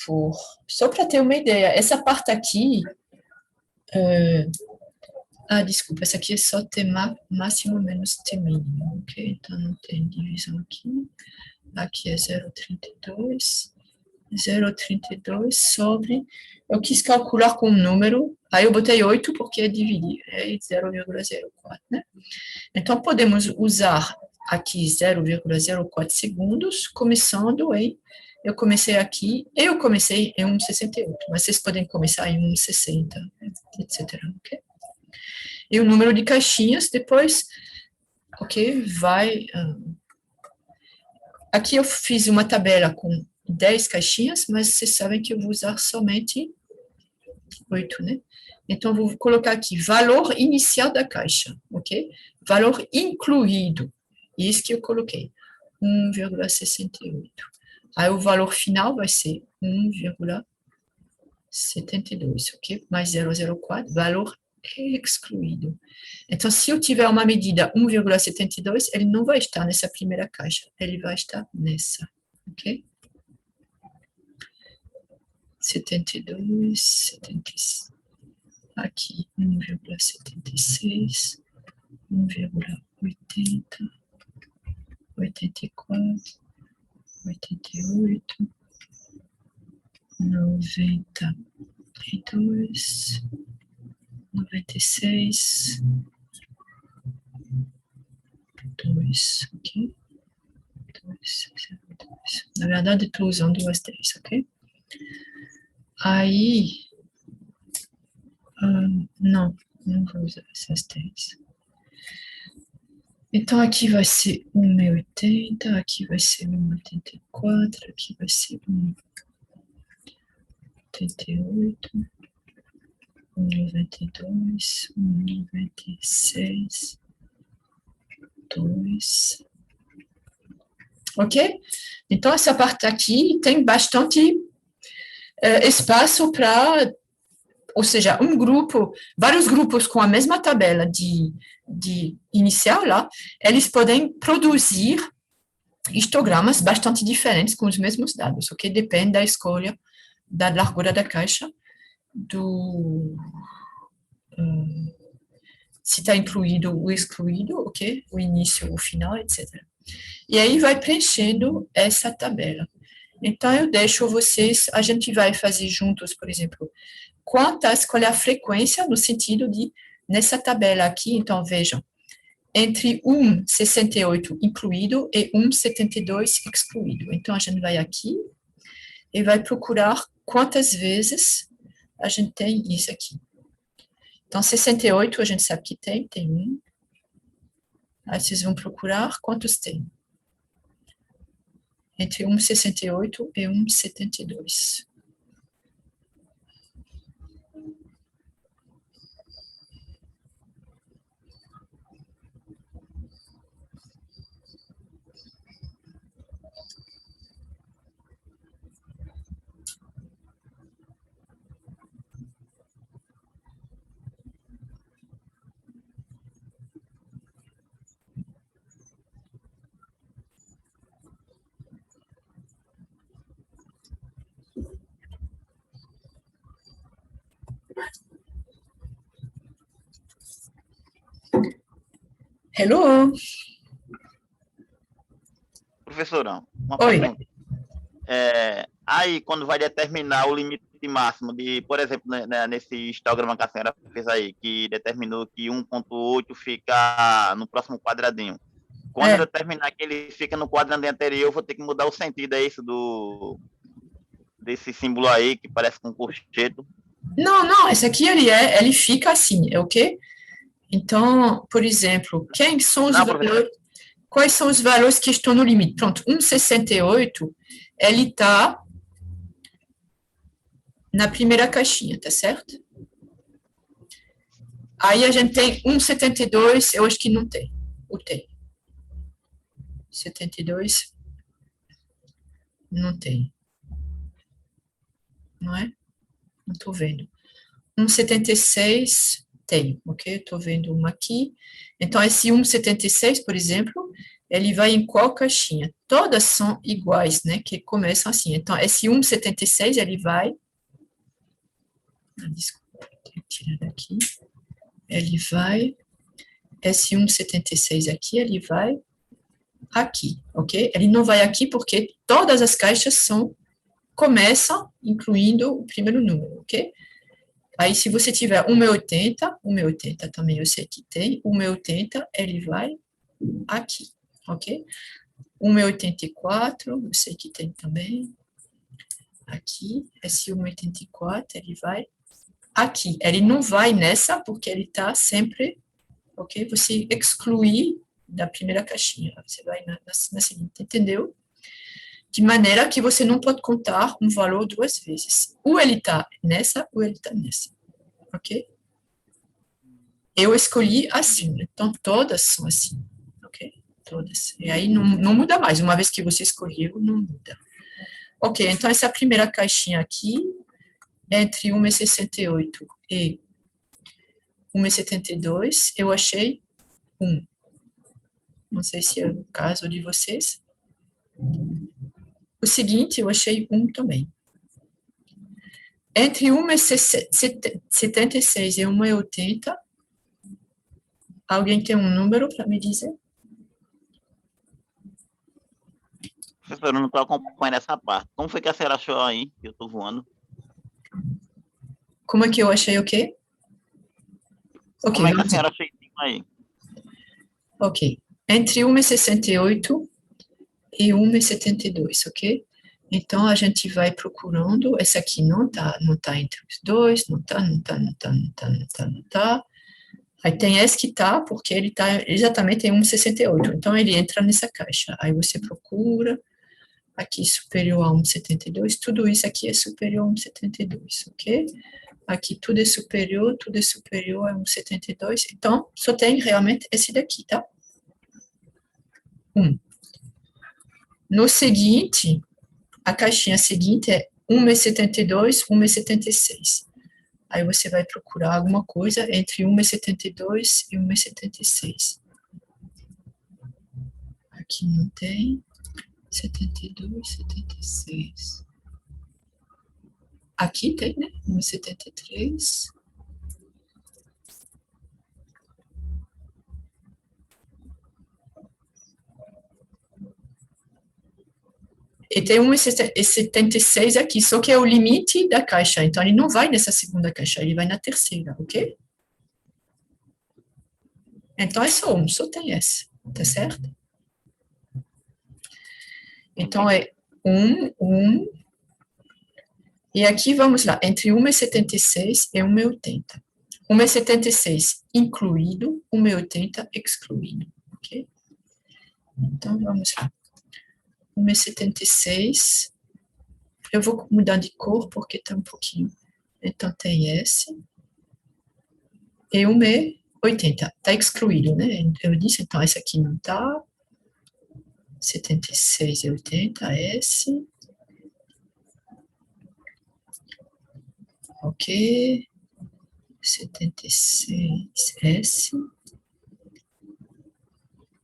por... Só para ter uma ideia, essa parte aqui... desculpa, essa aqui é só T máximo menos T mínimo, ok? Então, não tem divisão aqui. Aqui é 0,32. 0,32 sobre... Eu quis calcular com um número, aí eu botei 8 porque é dividir, é 0,04, né? Então, podemos usar aqui 0,04 segundos, começando em... Eu comecei aqui, eu comecei em 1,68, mas vocês podem começar em 1,60, etc, ok? E o número de caixinhas, depois, ok, vai... Aqui eu fiz uma tabela com 10 caixinhas, mas vocês sabem que eu vou usar somente 8, né? Então, eu vou colocar aqui valor inicial da caixa, ok? Valor incluído, isso que eu coloquei, 1,68. Aí, o valor final vai ser 1,72, ok? Mais 0,04, valor excluído. Então, se eu tiver uma medida 1,72, ele não vai estar nessa primeira caixa, ele vai estar nessa, ok? 72, 76, aqui 1,76, 1,80, 84, 88, 92, 96, 2, ok? 2, 2. Na verdade, estou usando as 10, ok? Aí, não vou usar essas 10. Então, aqui vai ser 1,80, aqui vai ser 1,84, aqui vai ser 1,88, 1,92, 1,96, 2. Ok? Então, essa parte aqui tem bastante espaço para, ou seja, vários grupos com a mesma tabela de inicial lá, eles podem produzir histogramas bastante diferentes com os mesmos dados, ok? Depende da escolha da largura da caixa, se está incluído ou excluído, ok? O início, o final, etc. E aí vai preenchendo essa tabela. Então, eu deixo vocês, a gente vai fazer juntos, por exemplo, qual é a frequência, no sentido de, nessa tabela aqui, então, vejam, entre 1,68 incluído e 1,72 excluído. Então, a gente vai aqui e vai procurar quantas vezes a gente tem isso aqui. Então, 68 a gente sabe que tem 1. Aí vocês vão procurar quantos tem. Entre 1,68 e 1,72. Hello? Professora, uma Oi. pergunta. Aí, quando vai determinar o limite máximo de, por exemplo, nesse histograma que a senhora fez aí, que determinou que 1,8 fica no próximo quadradinho. Quando eu determinar que ele fica no quadradinho anterior, eu vou ter que mudar o sentido, é isso, desse símbolo aí, que parece com um corcheto? Não, esse aqui ele fica assim, ok? Então, por exemplo, quais são os valores que estão no limite? Pronto, 1,68, ele está na primeira caixinha, tá certo? Aí a gente tem 1,72, eu acho que não tem. Ou tem? 72, não tem. Não é? Não estou vendo. 1,76 tem, ok? Estou vendo uma aqui. Então, esse 1,76, por exemplo, ele vai em qual caixinha? Todas são iguais, né? Que começam assim. Então, esse 1,76, ele vai... Desculpa, tenho que tirar daqui. Ele vai... Esse 1,76 aqui, ele vai aqui, ok? Ele não vai aqui porque todas as caixas começam incluindo o primeiro número, ok? Aí, se você tiver 1,80 também eu sei que tem, 1,80 ele vai aqui, ok? 1,84 eu sei que tem também, aqui, esse 1,84 ele vai aqui. Ele não vai nessa, porque ele está sempre, ok? Você exclui da primeira caixinha, você vai na seguinte, entendeu? De maneira que você não pode contar um valor duas vezes. Ou ele está nessa, ou ele está nessa. Ok? Eu escolhi assim, então todas são assim. Ok? Todas. E aí não muda mais. Uma vez que você escolheu, não muda. Ok, então essa primeira caixinha aqui, entre 1,68 e 1,72, eu achei 1. Não sei se é o caso de vocês. O seguinte, eu achei 1 também. Entre 1,76 e 1,80, alguém tem um número para me dizer? professora, eu não estou acompanhando essa parte. Como foi que a senhora achou aí, que eu estou voando? Como é que eu achei o quê? Ok, Como é que a vamos lá. senhora achou isso aí? Ok. Entre 1,68 e 1,72, ok? Então, a gente vai procurando. Esse aqui não tá entre os dois, não tá. Aí tem esse que tá, porque ele tá exatamente em 1,68. Então, ele entra nessa caixa. Aí você procura, aqui superior a 1,72. Tudo isso aqui é superior a 1,72, ok? Aqui tudo é superior a 1,72. Então, só tem realmente esse daqui, tá? No seguinte, a caixinha seguinte é 1,72, 1,76. Aí você vai procurar alguma coisa entre 1,72 e 1,76. Aqui não tem. 72, 76. Aqui tem, né? 1,73. E tem 1,76 aqui, só que é o limite da caixa. Então, ele não vai nessa segunda caixa, ele vai na terceira, ok? Então, é só um, só tem esse, tá certo? Então, é 1. E aqui, vamos lá, entre 1,76 e 1,80. 1,76 incluído, 1,80 excluído, ok? Então, vamos lá. 1,76. Eu vou mudar de cor porque está um pouquinho. Então, tem esse. E 1,80. Está excluído, né? Eu disse, então, esse aqui não está. 76 e 80, esse. Ok. 76, esse.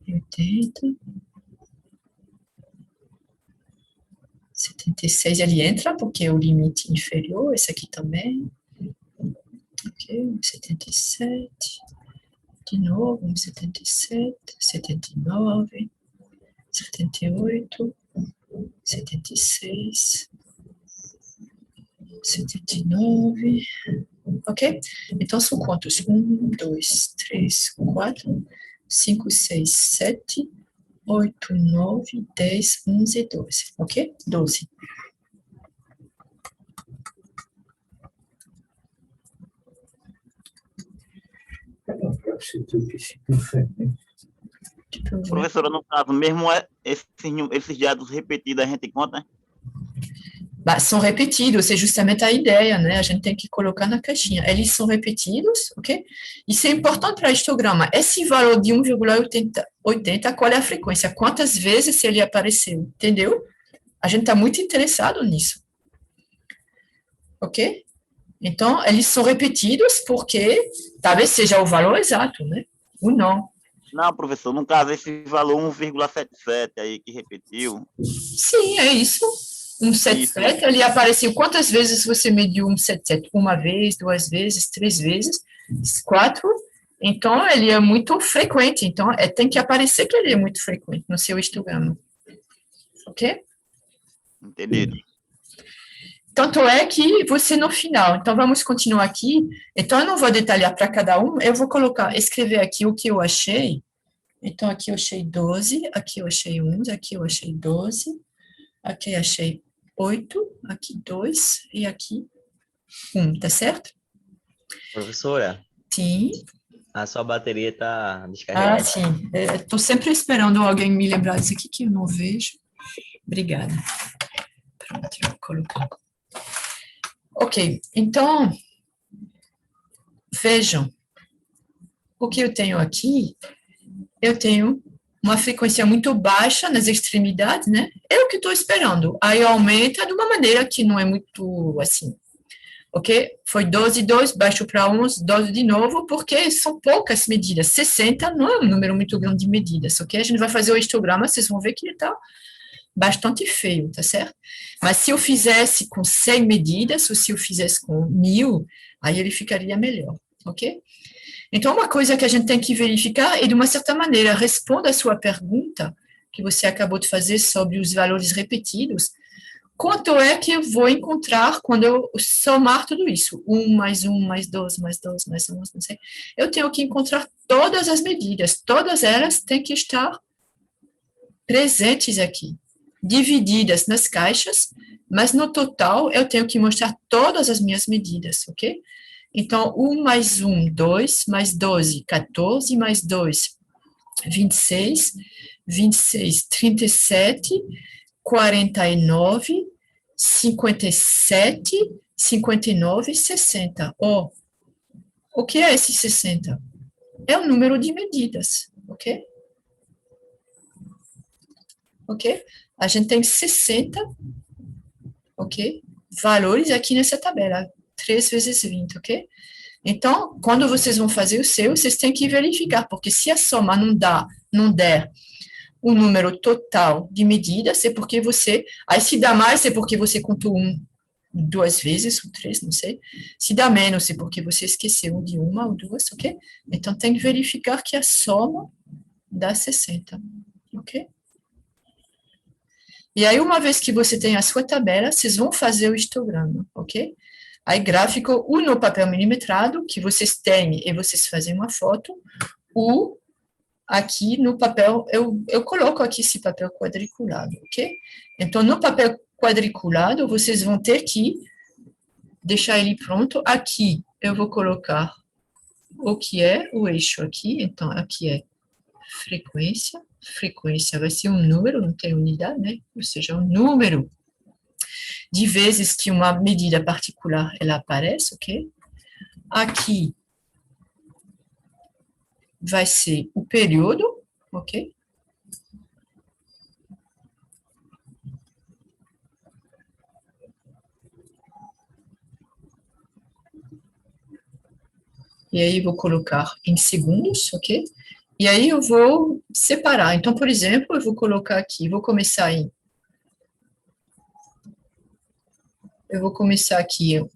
80. 76 ele entra, porque é o limite inferior, esse aqui também. Ok, 77. De novo, 77, 79, 78, 76, 79. Ok? Então, são quantos? 1, 2, 3, 4, 5, 6, 7, 8, 9, 10, 11, 12. Ok? 12. Professora, no caso, mesmo esses dados repetidos, a gente conta? São repetidos, é justamente a ideia, né? A gente tem que colocar na caixinha. Eles são repetidos, ok? Isso é importante para histograma. Esse valor de 1,80, qual é a frequência? Quantas vezes ele apareceu, entendeu? A gente está muito interessado nisso. Ok? Então, eles são repetidos porque talvez seja o valor exato, né? Ou não. Não, professor, no caso, esse valor 1,77 aí que repetiu. Sim, é isso. 177, ele apareceu. Quantas vezes você mediu 177? Uma vez, 2 vezes, 3 vezes, 4. Então, ele é muito frequente. Então, tem que aparecer que ele é muito frequente no seu histograma. Ok? Entendido. Tanto é que você no final, então vamos continuar aqui. Então, eu não vou detalhar para cada um, eu vou escrever aqui o que eu achei. Então, aqui eu achei 12, aqui eu achei 11, aqui eu achei 12, aqui eu achei 8, aqui 2 e aqui 1, tá certo? Professora, Sim. a sua bateria está descarregada. Sim. Estou sempre esperando alguém me lembrar disso aqui que eu não vejo. Obrigada. Pronto, eu vou colocar. Ok, então, vejam, o que eu tenho aqui, eu tenho uma frequência muito baixa nas extremidades, né? É o que estou esperando. Aí aumenta de uma maneira que não é muito assim, ok? Foi 12, 2, baixo para 11, 12 de novo, porque são poucas medidas. 60 não é um número muito grande de medidas, ok? A gente vai fazer o histograma, vocês vão ver que ele está bastante feio, tá certo? Mas se eu fizesse com 100 medidas, ou se eu fizesse com 1000, aí ele ficaria melhor, ok? Então, uma coisa que a gente tem que verificar, e de uma certa maneira, responda a sua pergunta, que você acabou de fazer sobre os valores repetidos, quanto é que eu vou encontrar quando eu somar tudo isso? 1 mais 1 mais 2 mais 2 mais 1, não sei. Eu tenho que encontrar todas as medidas, todas elas têm que estar presentes aqui, divididas nas caixas, mas no total eu tenho que mostrar todas as minhas medidas, ok? Então, 1 mais 1, 2, mais 12, 14, mais 2, 26, 26, 37, 49, 57, 59 e 60. Oh, o que é esse 60? É o número de medidas, ok? Ok? A gente tem 60, ok? Valores aqui nessa tabela, 3 vezes 20, ok? Então, quando vocês vão fazer o seu, vocês têm que verificar, porque se a soma não der o número total de medidas, é porque você... Aí, se dá mais, é porque você contou 2 vezes, ou 3, não sei. Se dá menos, é porque você esqueceu de 1 ou 2, ok? Então, tem que verificar que a soma dá 60, ok? E aí, uma vez que você tem a sua tabela, vocês vão fazer o histograma, ok? Aí, gráfico, ou no papel milimetrado, que vocês têm e vocês fazem uma foto, ou aqui no papel, eu coloco aqui esse papel quadriculado, ok? Então, no papel quadriculado, vocês vão ter que deixar ele pronto. Aqui, eu vou colocar o que é o eixo aqui. Então, aqui é frequência. Frequência vai ser um número, não tem unidade, né? Ou seja, um número de vezes que uma medida particular ela aparece, ok? Aqui vai ser o período, ok? E aí vou colocar em segundos, ok? E aí eu vou separar. Então, por exemplo, eu vou colocar aqui, vou começar aqui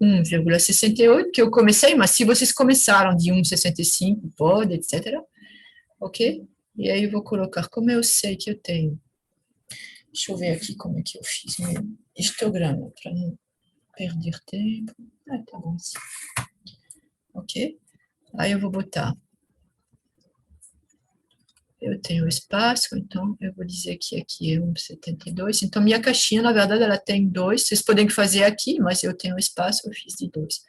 1,68, que eu comecei, mas se vocês começaram de 1,65, pode, etc. Ok? E aí eu vou colocar, como eu sei que eu tenho. Deixa eu ver aqui como é que eu fiz meu histograma, para não perder tempo. Ah, tá bom assim. Ok? Aí eu vou botar. Eu tenho espaço, então eu vou dizer que aqui é 1,72. Então, minha caixinha, na verdade, ela tem 2. Vocês podem fazer aqui, mas eu tenho espaço, eu fiz de 2.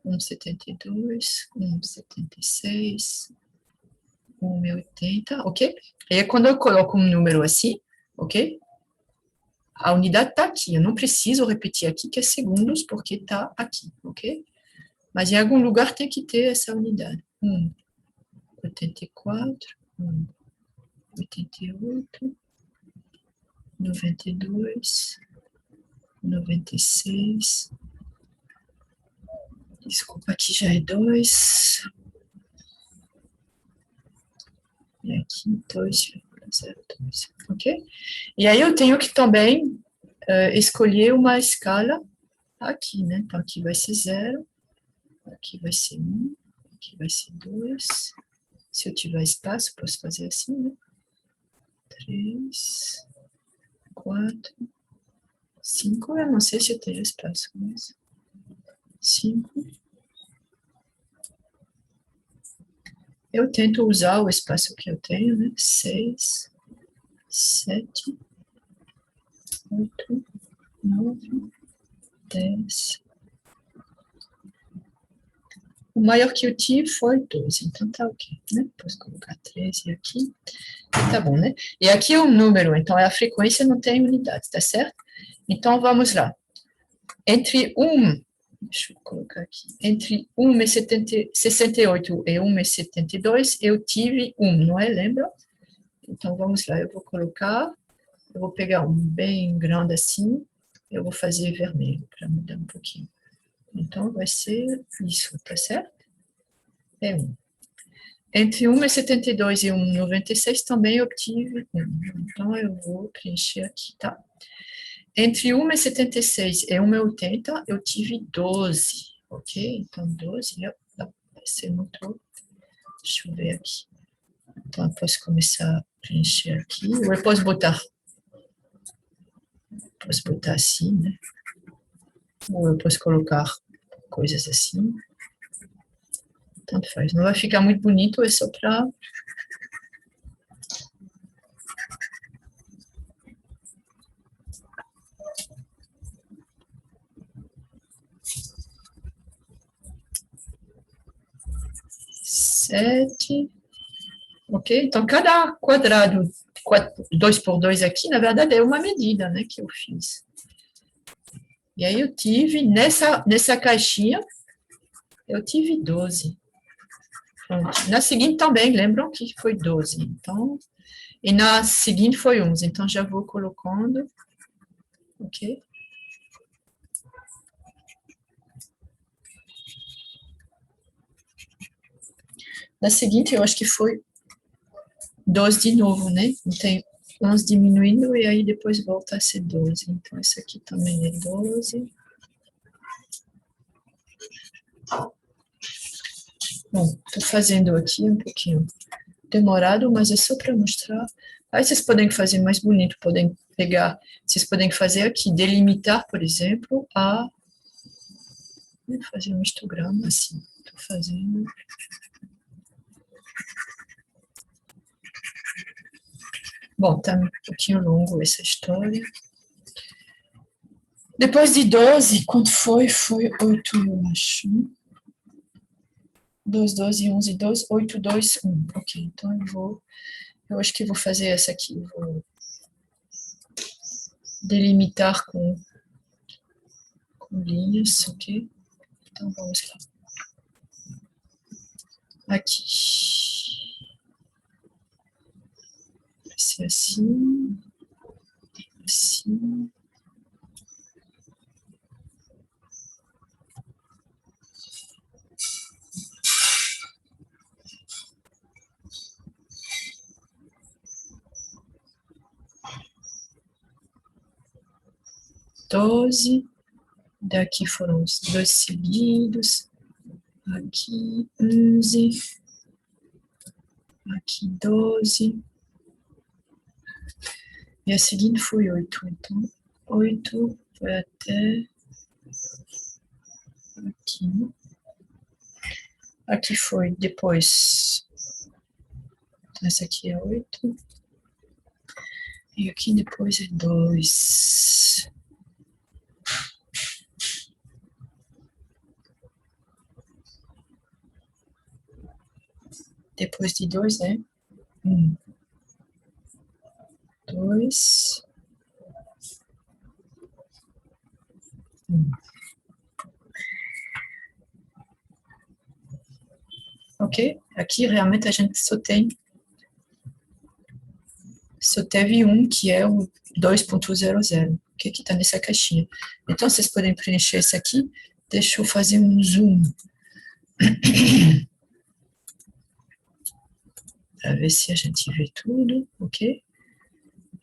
1,72, 1,76, 1,80, ok? E aí, quando eu coloco um número assim, ok? A unidade está aqui. Eu não preciso repetir aqui que é segundos, porque está aqui, ok? Mas em algum lugar tem que ter essa unidade. 1,84, 88, 92, 96. Desculpa, aqui já é 2. E aqui 2,02, ok? E aí eu tenho que também escolher uma escala aqui, né? Então aqui vai ser 0, aqui vai ser 1, aqui vai ser 2. Se eu tiver espaço, posso fazer assim, né? 3, 4, 5, eu não sei se eu tenho espaço, mas 5. Eu tento usar o espaço que eu tenho, né? 6, 7, 8, 9, 10. O maior que eu tive foi 12, então tá ok, né? Posso colocar 13 aqui, tá bom, né? E aqui é um número, então a frequência não tem unidade, tá certo? Então, vamos lá. Entre 1, deixa eu colocar aqui, entre 1,68 e 1,72, eu tive 1, não é? Lembra? Então, vamos lá, eu vou pegar um bem grande assim, eu vou fazer vermelho, para mudar um pouquinho. Então, vai ser isso, tá certo? É 1. Entre 1,72 e 1,96 também eu obtive 1. Então, eu vou preencher aqui, tá? Entre 1,76 e 1,80 eu tive 12, ok? Então, 12 vai ser muito... Deixa eu ver aqui. Então, eu posso começar preencher aqui. Ou eu posso botar assim, né? Ou eu posso colocar coisas assim. Tanto faz. Não vai ficar muito bonito, é só para... Sete. Ok? Então, cada quadrado 2 por 2 aqui, na verdade, é uma medida, né, que eu fiz. E aí eu tive, nessa caixinha, eu tive 12. Pronto. Na seguinte também, lembram que foi 12. Então, e na seguinte foi 11. Então, já vou colocando. Ok? Na seguinte, eu acho que foi 12 de novo, né? Tem 11 diminuindo e aí depois volta a ser 12. Então, esse aqui também é 12. Bom, estou fazendo aqui um pouquinho demorado, mas é só para mostrar. Aí vocês podem fazer mais bonito, podem pegar, vocês podem fazer aqui, delimitar, por exemplo, vou fazer um histograma assim, estou fazendo... Bom, tá um pouquinho longo essa história. Depois de 12, quanto foi? Foi 8, eu acho. 2, 12, 11, 12, 8, 2, 1. Ok, então eu acho que vou fazer essa aqui. Vou delimitar com linhas, ok? Então vamos lá. Aqui. Vai ser assim. Assim. Doze, daqui foram os 2 seguidos, aqui 11, aqui 12, e a seguinte foi 8, então 8 foi até aqui, aqui foi depois, então essa aqui é 8, e aqui depois é 2. Depois de 2, né? 1, 2, 1. Ok? Aqui realmente a gente só teve um que é o 2.00, que está nessa caixinha. Então, vocês podem preencher esse aqui. Deixa eu fazer um zoom. Para ver se a gente vê tudo, ok?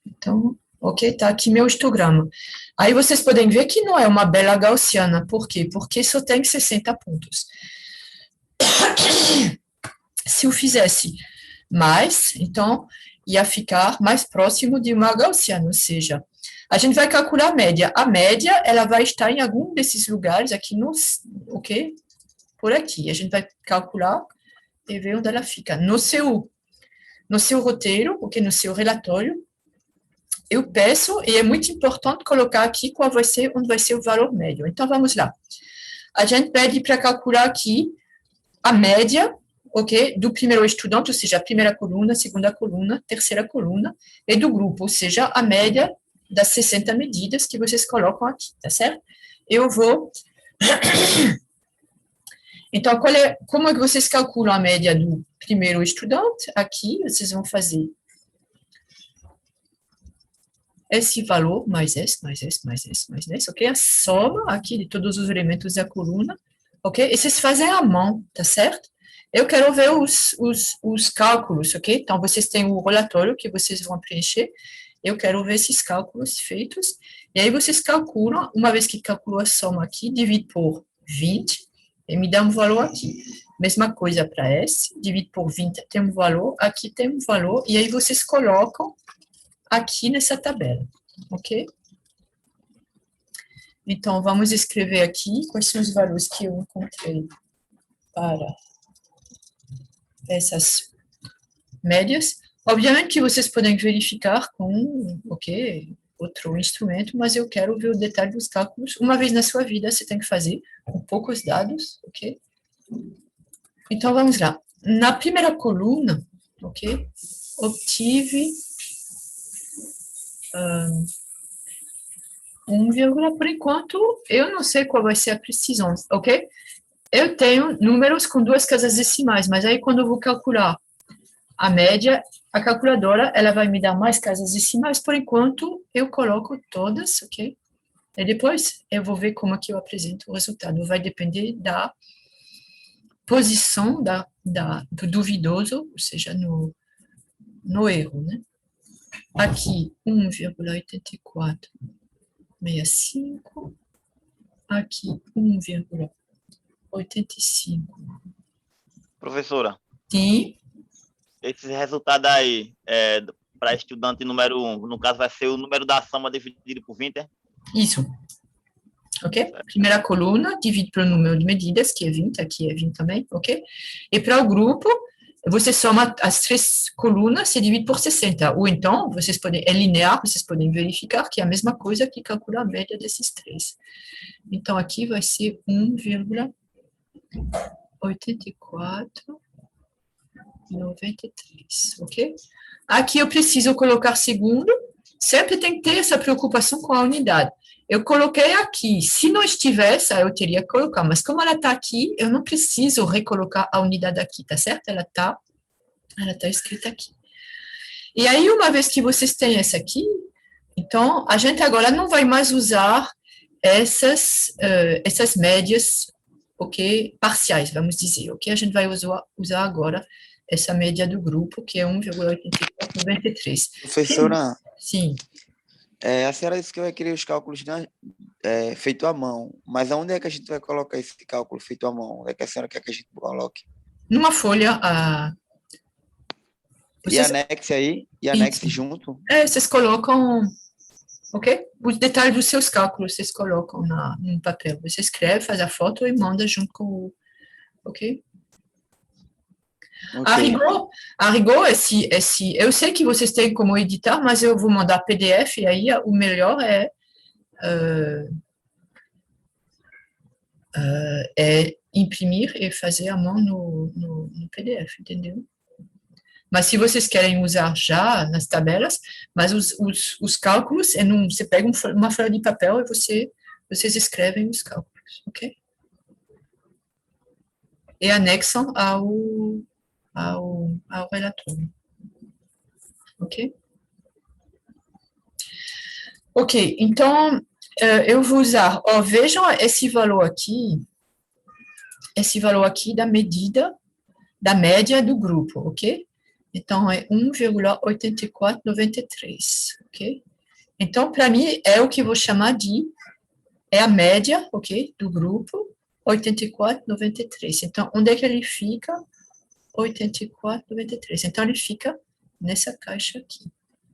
Então, ok, tá aqui meu histograma. Aí vocês podem ver que não é uma bela gaussiana. Por quê? Porque só tem 60 pontos. Se eu fizesse mais, então ia ficar mais próximo de uma gaussiana, ou seja, a gente vai calcular a média. A média, ela vai estar em algum desses lugares aqui, ok? Por aqui. A gente vai calcular e ver onde ela fica. No seu roteiro, ok? No seu relatório, eu peço, e é muito importante colocar aqui onde vai ser o valor médio. Então, vamos lá. A gente pede para calcular aqui a média, ok, do primeiro estudante, ou seja, a primeira coluna, segunda coluna, terceira coluna, e do grupo, ou seja, a média das 60 medidas que vocês colocam aqui, tá certo? Eu vou... Então, como é que vocês calculam a média do primeiro estudante? Aqui, vocês vão fazer esse valor, mais esse, mais esse, mais esse, mais esse, ok? A soma aqui de todos os elementos da coluna, ok? E vocês fazem à mão, tá certo? Eu quero ver os cálculos, ok? Então, vocês têm o relatório que vocês vão preencher. Eu quero ver esses cálculos feitos. E aí, vocês calculam, uma vez que calculou a soma aqui, divide por 20, e me dá um valor aqui. Mesma coisa para S, divide por 20, tem um valor, aqui tem um valor, e aí vocês colocam aqui nessa tabela, ok? Então, vamos escrever aqui quais são os valores que eu encontrei para essas médias. Obviamente que vocês podem verificar com, ok, outro instrumento, mas eu quero ver o detalhe dos cálculos. Uma vez na sua vida, você tem que fazer com poucos dados, ok? Então, vamos lá. Na primeira coluna, ok, obtive 1, por enquanto, eu não sei qual vai ser a precisão, ok? Eu tenho números com 2 casas decimais, mas aí quando eu vou calcular a média, a calculadora, ela vai me dar mais casas decimais, por enquanto, eu coloco todas, ok? E depois eu vou ver como é que eu apresento o resultado. Vai depender da posição do duvidoso, ou seja, no erro, né? Aqui, 1,8465. Aqui, 1,85. Professora, Sim, esse resultado aí, para estudante número 1, no caso vai ser o número da soma dividido por 20, é? isso. Ok? Primeira coluna, divide pelo número de medidas, que é 20, aqui é 20 também, ok? E para o grupo, você soma as 3 colunas e divide por 60. Ou então, vocês podem, é linear, vocês podem verificar que é a mesma coisa que calcula a média desses 3. Então, aqui vai ser 1,8493, ok? Aqui eu preciso colocar segundo, sempre tem que ter essa preocupação com a unidade. Eu coloquei aqui, se não estivesse, eu teria que colocar, mas como ela está aqui, eu não preciso recolocar a unidade aqui, tá certo? Ela tá escrita aqui. E aí, uma vez que vocês têm essa aqui, então, a gente agora não vai mais usar essas médias, ok, parciais, vamos dizer, ok? A gente vai usar agora essa média do grupo, que é 1,8493. Professora, Sim. a senhora disse que vai querer os cálculos feito à mão, mas aonde é que a gente vai colocar esse cálculo feito à mão? Onde é que a senhora quer que a gente coloque? Numa folha, E anexe aí? E anexe junto? vocês colocam, ok? Os detalhes dos seus cálculos, vocês colocam no papel. Você escreve, faz a foto e manda junto com o, ok? Okay. A rigor, eu sei que vocês têm como editar, mas eu vou mandar PDF, e aí o melhor é imprimir e fazer à mão no PDF, entendeu? Mas se vocês querem usar já nas tabelas, mas os cálculos, você pega uma folha de papel e vocês escrevem os cálculos, ok? E anexam ao relatório, ok? Ok, então, eu vou usar, vejam esse valor aqui da medida, da média do grupo, ok? Então, é 1,8493, ok? Então, para mim, é o que eu vou chamar é a média, ok, do grupo, 84,93. Então, onde é que ele fica? 84,93. Então, ele fica nessa caixa aqui.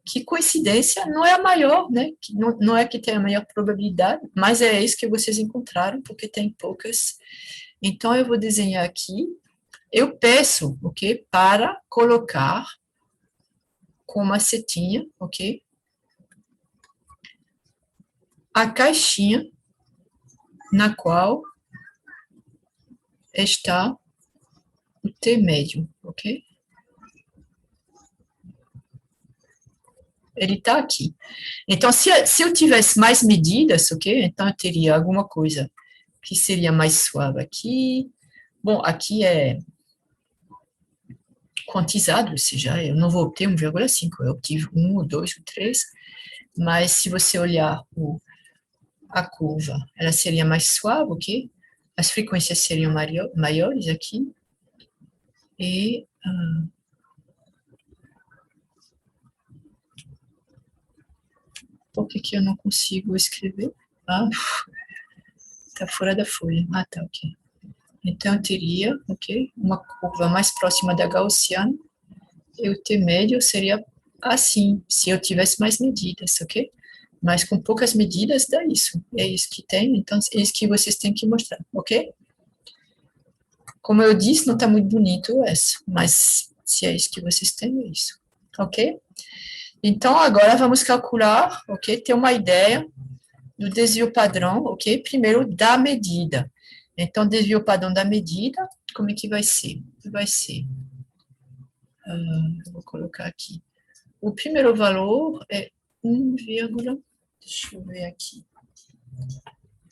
Que coincidência, não é a maior, né? Não é que tem a maior probabilidade, mas é isso que vocês encontraram, porque tem poucas. Então, eu vou desenhar aqui. Eu peço, ok, para colocar com uma setinha, ok, a caixinha na qual está o T médio, ok? Ele está aqui. Então, se eu tivesse mais medidas, ok? Então, eu teria alguma coisa que seria mais suave aqui. Bom, aqui é quantizado, ou seja, eu não vou obter 1,5, eu obtive 1, o 2, o 3, mas se você olhar a curva, ela seria mais suave, ok? As frequências seriam maiores aqui. E por que eu não consigo escrever? Tá fora da folha. Tá, ok. Então, eu teria, ok, uma curva mais próxima da gaussiana, e o T médio seria assim, se eu tivesse mais medidas, ok? Mas com poucas medidas dá isso. É isso que tem, então é isso que vocês têm que mostrar, ok? Como eu disse, não está muito bonito essa, mas se é isso que vocês têm, é isso, ok? Então, agora vamos calcular, ok? Ter uma ideia do desvio padrão, ok? Primeiro, da medida. Então, desvio padrão da medida, como é que vai ser? Vai ser, eu vou colocar aqui. O primeiro valor é 1, deixa eu ver aqui.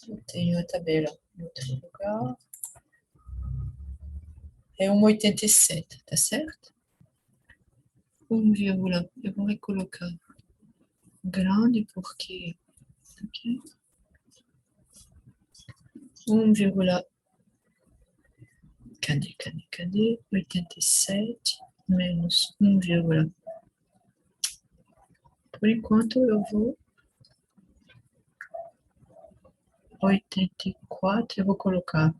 Eu tenho a tabela em outro lugar. É 1,87, tá certo? 1, eu vou recolocar grande porque aqui 1, cadê? 87 menos 1, por enquanto eu vou 84, eu vou colocar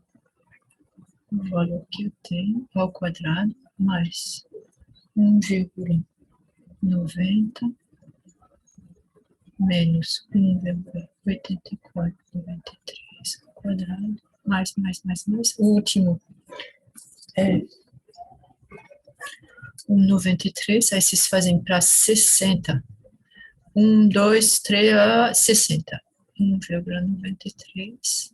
o valor que eu tenho ao quadrado mais 1,90 menos 1,8493 ao quadrado, mais, o último é 1,93, aí vocês fazem para 60, 1, 2, 3, 60, 1,93,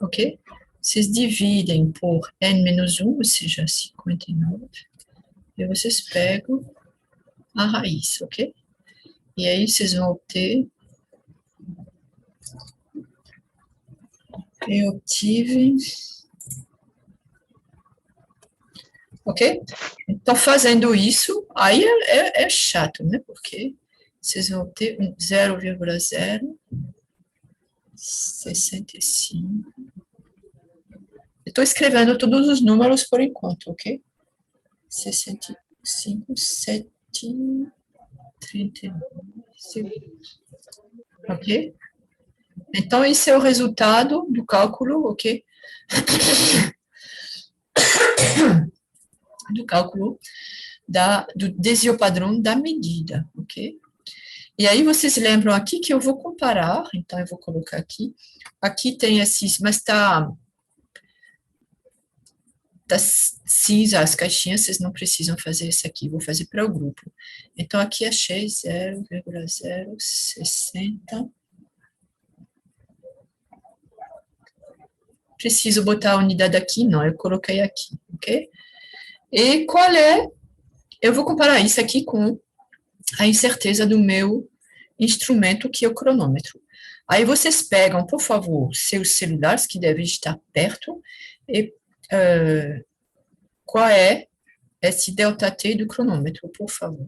ok? Vocês dividem por n-1, ou seja, 59, e vocês pegam a raiz, ok? E aí vocês vão obter, eu obtive, ok? Então, fazendo isso, aí é chato, né? Porque vocês vão ter 0,065. Estou escrevendo todos os números por enquanto, ok? 65, 7, 39 segundos. Ok? Então, esse é o resultado do cálculo, ok? Do cálculo do desvio padrão da medida, ok? E aí, vocês lembram aqui que eu vou comparar, então eu vou colocar aqui. Aqui tem esses, mas está cinza as caixinhas, vocês não precisam fazer isso aqui, vou fazer para o grupo. Então, aqui achei 0,060. Preciso botar a unidade aqui? Não, eu coloquei aqui, ok? E qual é? Eu vou comparar isso aqui com a incerteza do meu instrumento, que é o cronômetro. Aí vocês pegam, por favor, seus celulares, que devem estar perto, e qual é esse ΔT do cronômetro, por favor.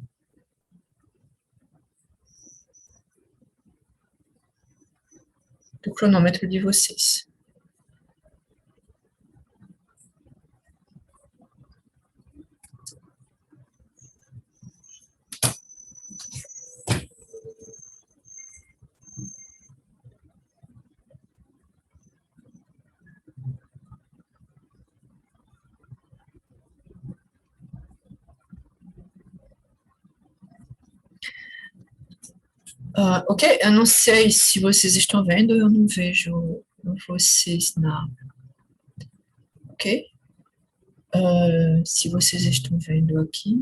Do cronômetro de vocês. Ok, eu não sei se vocês estão vendo, eu não vejo vocês na... Ok? Se vocês estão vendo aqui.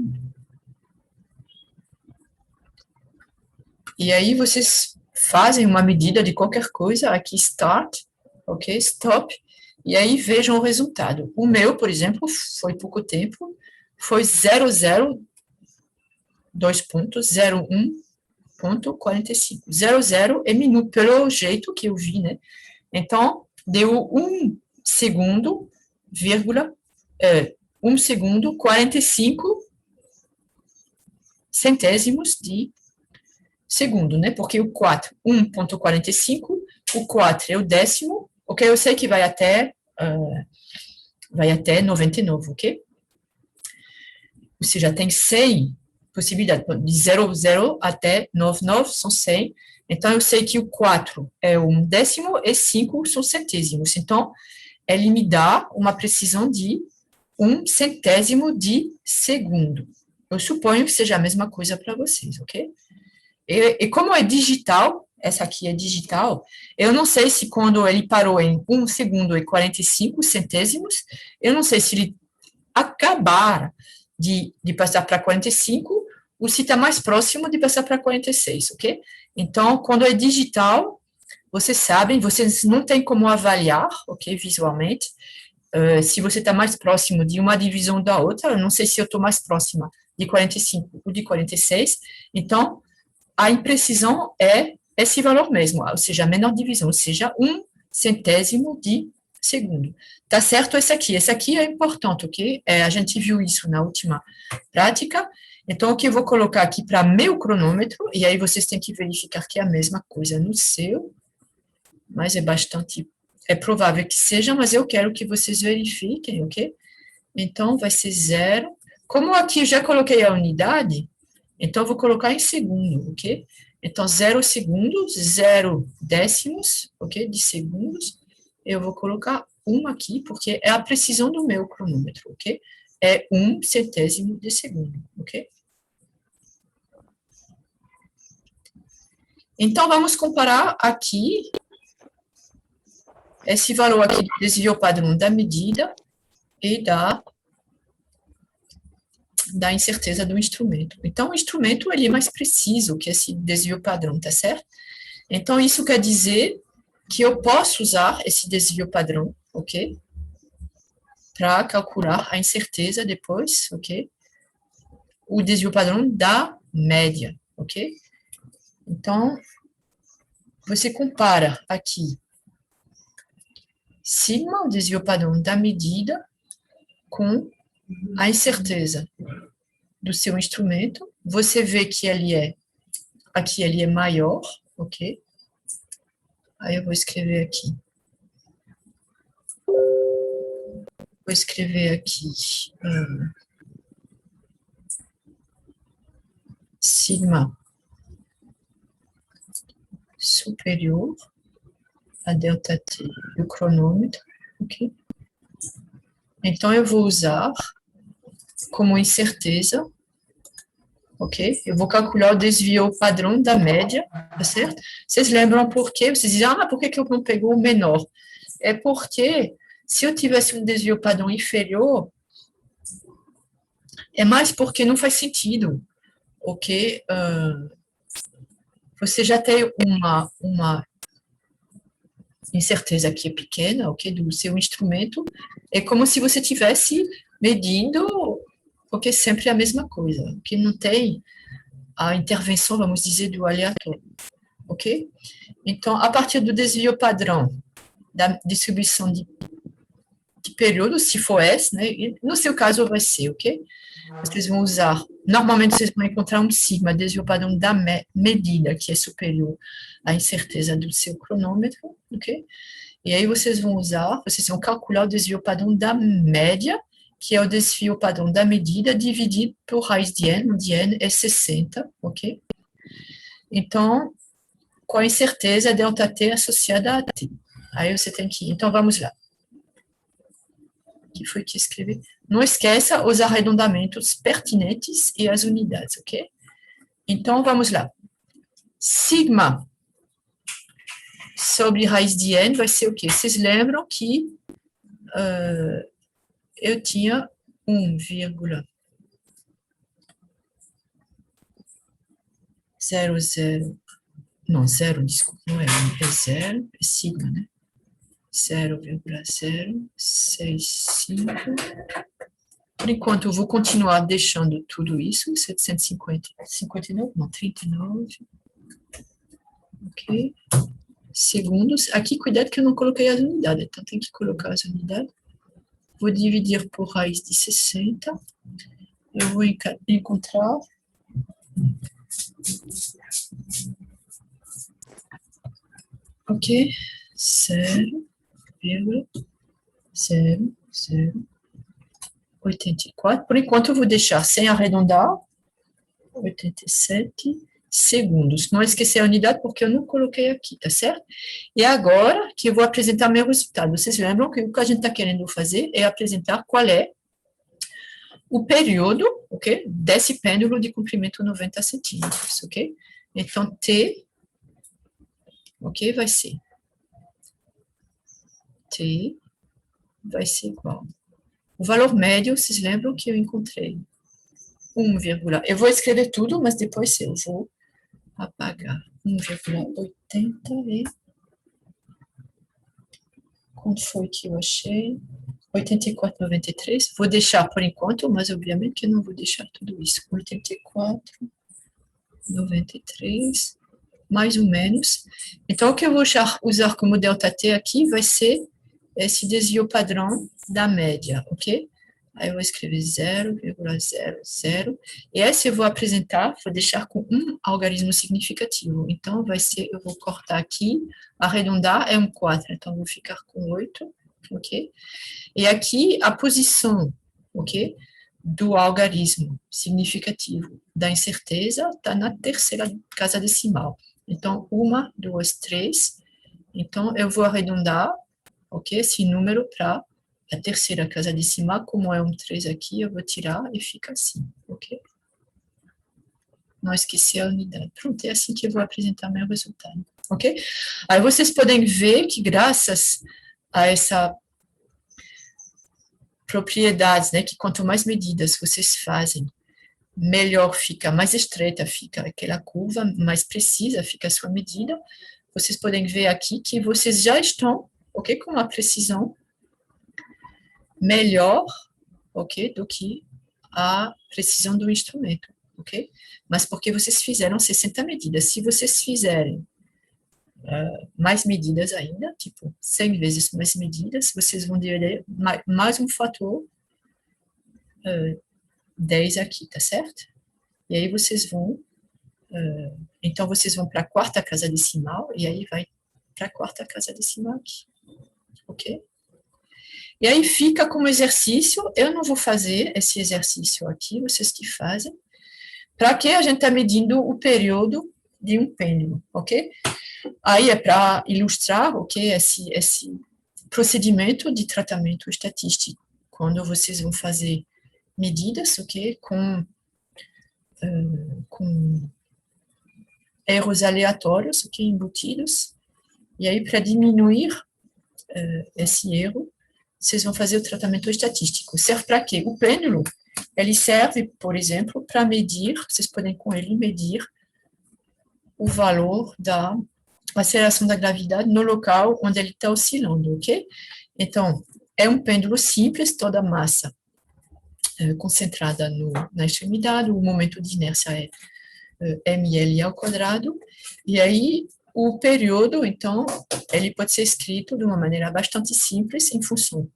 E aí vocês fazem uma medida de qualquer coisa, aqui start, ok? Stop, e aí vejam o resultado. O meu, por exemplo, foi pouco tempo, foi 00, 2.01.45. 00 é minuto, pelo jeito que eu vi, né? Então, deu 1 segundo, 1 segundo, 45 centésimos de segundo, né? Porque o 4, 1.45, o 4 é o décimo, ok? Eu sei que vai até 99, ok? Ou seja, tem 100%, possibilidades. De 0 até 99 são 100. Então, eu sei que o 4 é 1/10 e 5 são centésimos. Então, ele me dá uma precisão de 1/100º de segundo. Eu suponho que seja a mesma coisa para vocês, ok? E como é digital, essa aqui é digital, eu não sei se quando ele parou em 1 segundo e 45 centésimos, eu não sei se ele acabar de passar para 45 ou se está mais próximo de passar para 46, ok? Então, quando é digital, vocês sabem, vocês não têm como avaliar, ok, visualmente, se você está mais próximo de uma divisão da outra, eu não sei se eu estou mais próxima de 45 ou de 46, então, a imprecisão é esse valor mesmo, ou seja, a menor divisão, ou seja, 1/100º de segundo. Tá certo esse aqui é importante, ok? A gente viu isso na última prática, então, o que eu vou colocar aqui para meu cronômetro, e aí vocês têm que verificar que é a mesma coisa no seu, mas é provável que seja, mas eu quero que vocês verifiquem, ok? Então, vai ser 0. Como aqui eu já coloquei a unidade, então, eu vou colocar em segundo, ok? Então, 0 segundos, 0 décimos, ok? De segundos. Eu vou colocar 1 aqui, porque é a precisão do meu cronômetro, ok? É 1/100º de segundo, ok? Então, vamos comparar aqui esse valor aqui do desvio padrão da medida e da incerteza do instrumento. Então, o instrumento ele é mais preciso que esse desvio padrão, tá certo? Então, isso quer dizer que eu posso usar esse desvio padrão, ok? Para calcular a incerteza depois, ok? O desvio padrão da média, ok? Então, você compara aqui sigma, o desvio padrão da medida, com a incerteza do seu instrumento. Você vê que aqui ele é maior, ok? Aí eu vou escrever aqui. Vou escrever aqui sigma superior a delta t do cronômetro, ok? Então, eu vou usar como incerteza, ok? Eu vou calcular o desvio padrão da média, tá certo? Vocês lembram por quê? Vocês dizem, por que eu não pegou o menor? É porque, se eu tivesse um desvio padrão inferior, é mais porque não faz sentido, ok? Você já tem uma incerteza que é pequena, ok, do seu instrumento, é como se você estivesse medindo, porque sempre é a mesma coisa, que não tem a intervenção, vamos dizer, do aleatório, ok? Então, a partir do desvio padrão da distribuição de períodos, se for S, né, no seu caso vai ser, ok? Vocês vão usar, normalmente vocês vão encontrar um sigma, desvio padrão da medida, que é superior à incerteza do seu cronômetro, ok? E aí vocês vão calcular o desvio padrão da média, que é o desvio padrão da medida, dividido por raiz de n, onde n é 60, ok? Então, com a incerteza ΔT associada a t. Aí você tem que... Então, vamos lá. O que foi que escrevi? Não esqueça os arredondamentos pertinentes e as unidades, ok? Então, vamos lá. Sigma sobre raiz de n vai ser o quê? Vocês lembram que eu tinha 1,00, não, 0, desculpa, não é 1, é 0, é sigma, né? 0,065. Por enquanto, eu vou continuar deixando tudo isso, 759, não, 39. Ok. Segundos. Aqui, cuidado que eu não coloquei as unidades, então tem que colocar as unidades. Vou dividir por raiz de 60. Eu vou encontrar... Ok. 0,0084. Por enquanto, eu vou deixar sem arredondar, 87 segundos. Não esquecer a unidade, porque eu não coloquei aqui, tá certo? E agora que eu vou apresentar meu resultado. Vocês lembram que o que a gente está querendo fazer é apresentar qual é o período, ok? Desse pêndulo de comprimento 90 centímetros, ok? Então, T, ok, vai ser T vai ser igual. O valor médio, vocês lembram que eu encontrei? 1, eu vou escrever tudo, mas depois eu vou apagar. 1,80 e... Quanto foi que eu achei? 84,93. Vou deixar por enquanto, mas obviamente que eu não vou deixar tudo isso. 84,93, mais ou menos. Então, o que eu vou usar como ΔT aqui vai ser esse desvio padrão da média, ok? Aí eu vou escrever 0,00. E esse eu vou apresentar, vou deixar com um algarismo significativo. Então, vai ser, eu vou cortar aqui, arredondar é 4, então vou ficar com 8, ok? E aqui a posição, ok? Do algarismo significativo da incerteza está na terceira casa decimal. Então, 1, 2, 3. Então, eu vou arredondar, ok? Esse número para a terceira casa decimal, como é 3 aqui, eu vou tirar e fica assim, ok? Não esqueci a unidade. Pronto, é assim que eu vou apresentar meu resultado, ok? Aí vocês podem ver que graças a essa propriedades, né, que quanto mais medidas vocês fazem, melhor fica, mais estreita fica aquela curva, mais precisa fica a sua medida. Vocês podem ver aqui que vocês já estão, ok, com uma precisão melhor, ok, do que a precisão do instrumento, ok? Mas porque vocês fizeram 60 medidas. Se vocês fizerem mais medidas ainda, tipo 100 vezes mais medidas, vocês vão dividir mais um fator 10 aqui, tá certo? E aí vocês vão, então vocês vão para a quarta casa decimal, e aí vai para a quarta casa decimal aqui, ok? E aí fica como exercício, eu não vou fazer esse exercício aqui, vocês que fazem, para que a gente está medindo o período de um pêndulo, ok? Aí é para ilustrar, ok, esse procedimento de tratamento estatístico, quando vocês vão fazer medidas, ok, com erros aleatórios, ok, embutidos, e aí para diminuir esse erro, vocês vão fazer o tratamento estatístico. Serve para quê? O pêndulo, ele serve, por exemplo, para medir, vocês podem com ele medir o valor da aceleração da gravidade no local onde ele está oscilando, ok? Então, é um pêndulo simples, toda a massa concentrada na extremidade, o momento de inércia é ml ao quadrado, e aí o período, então, ele pode ser escrito de uma maneira bastante simples em função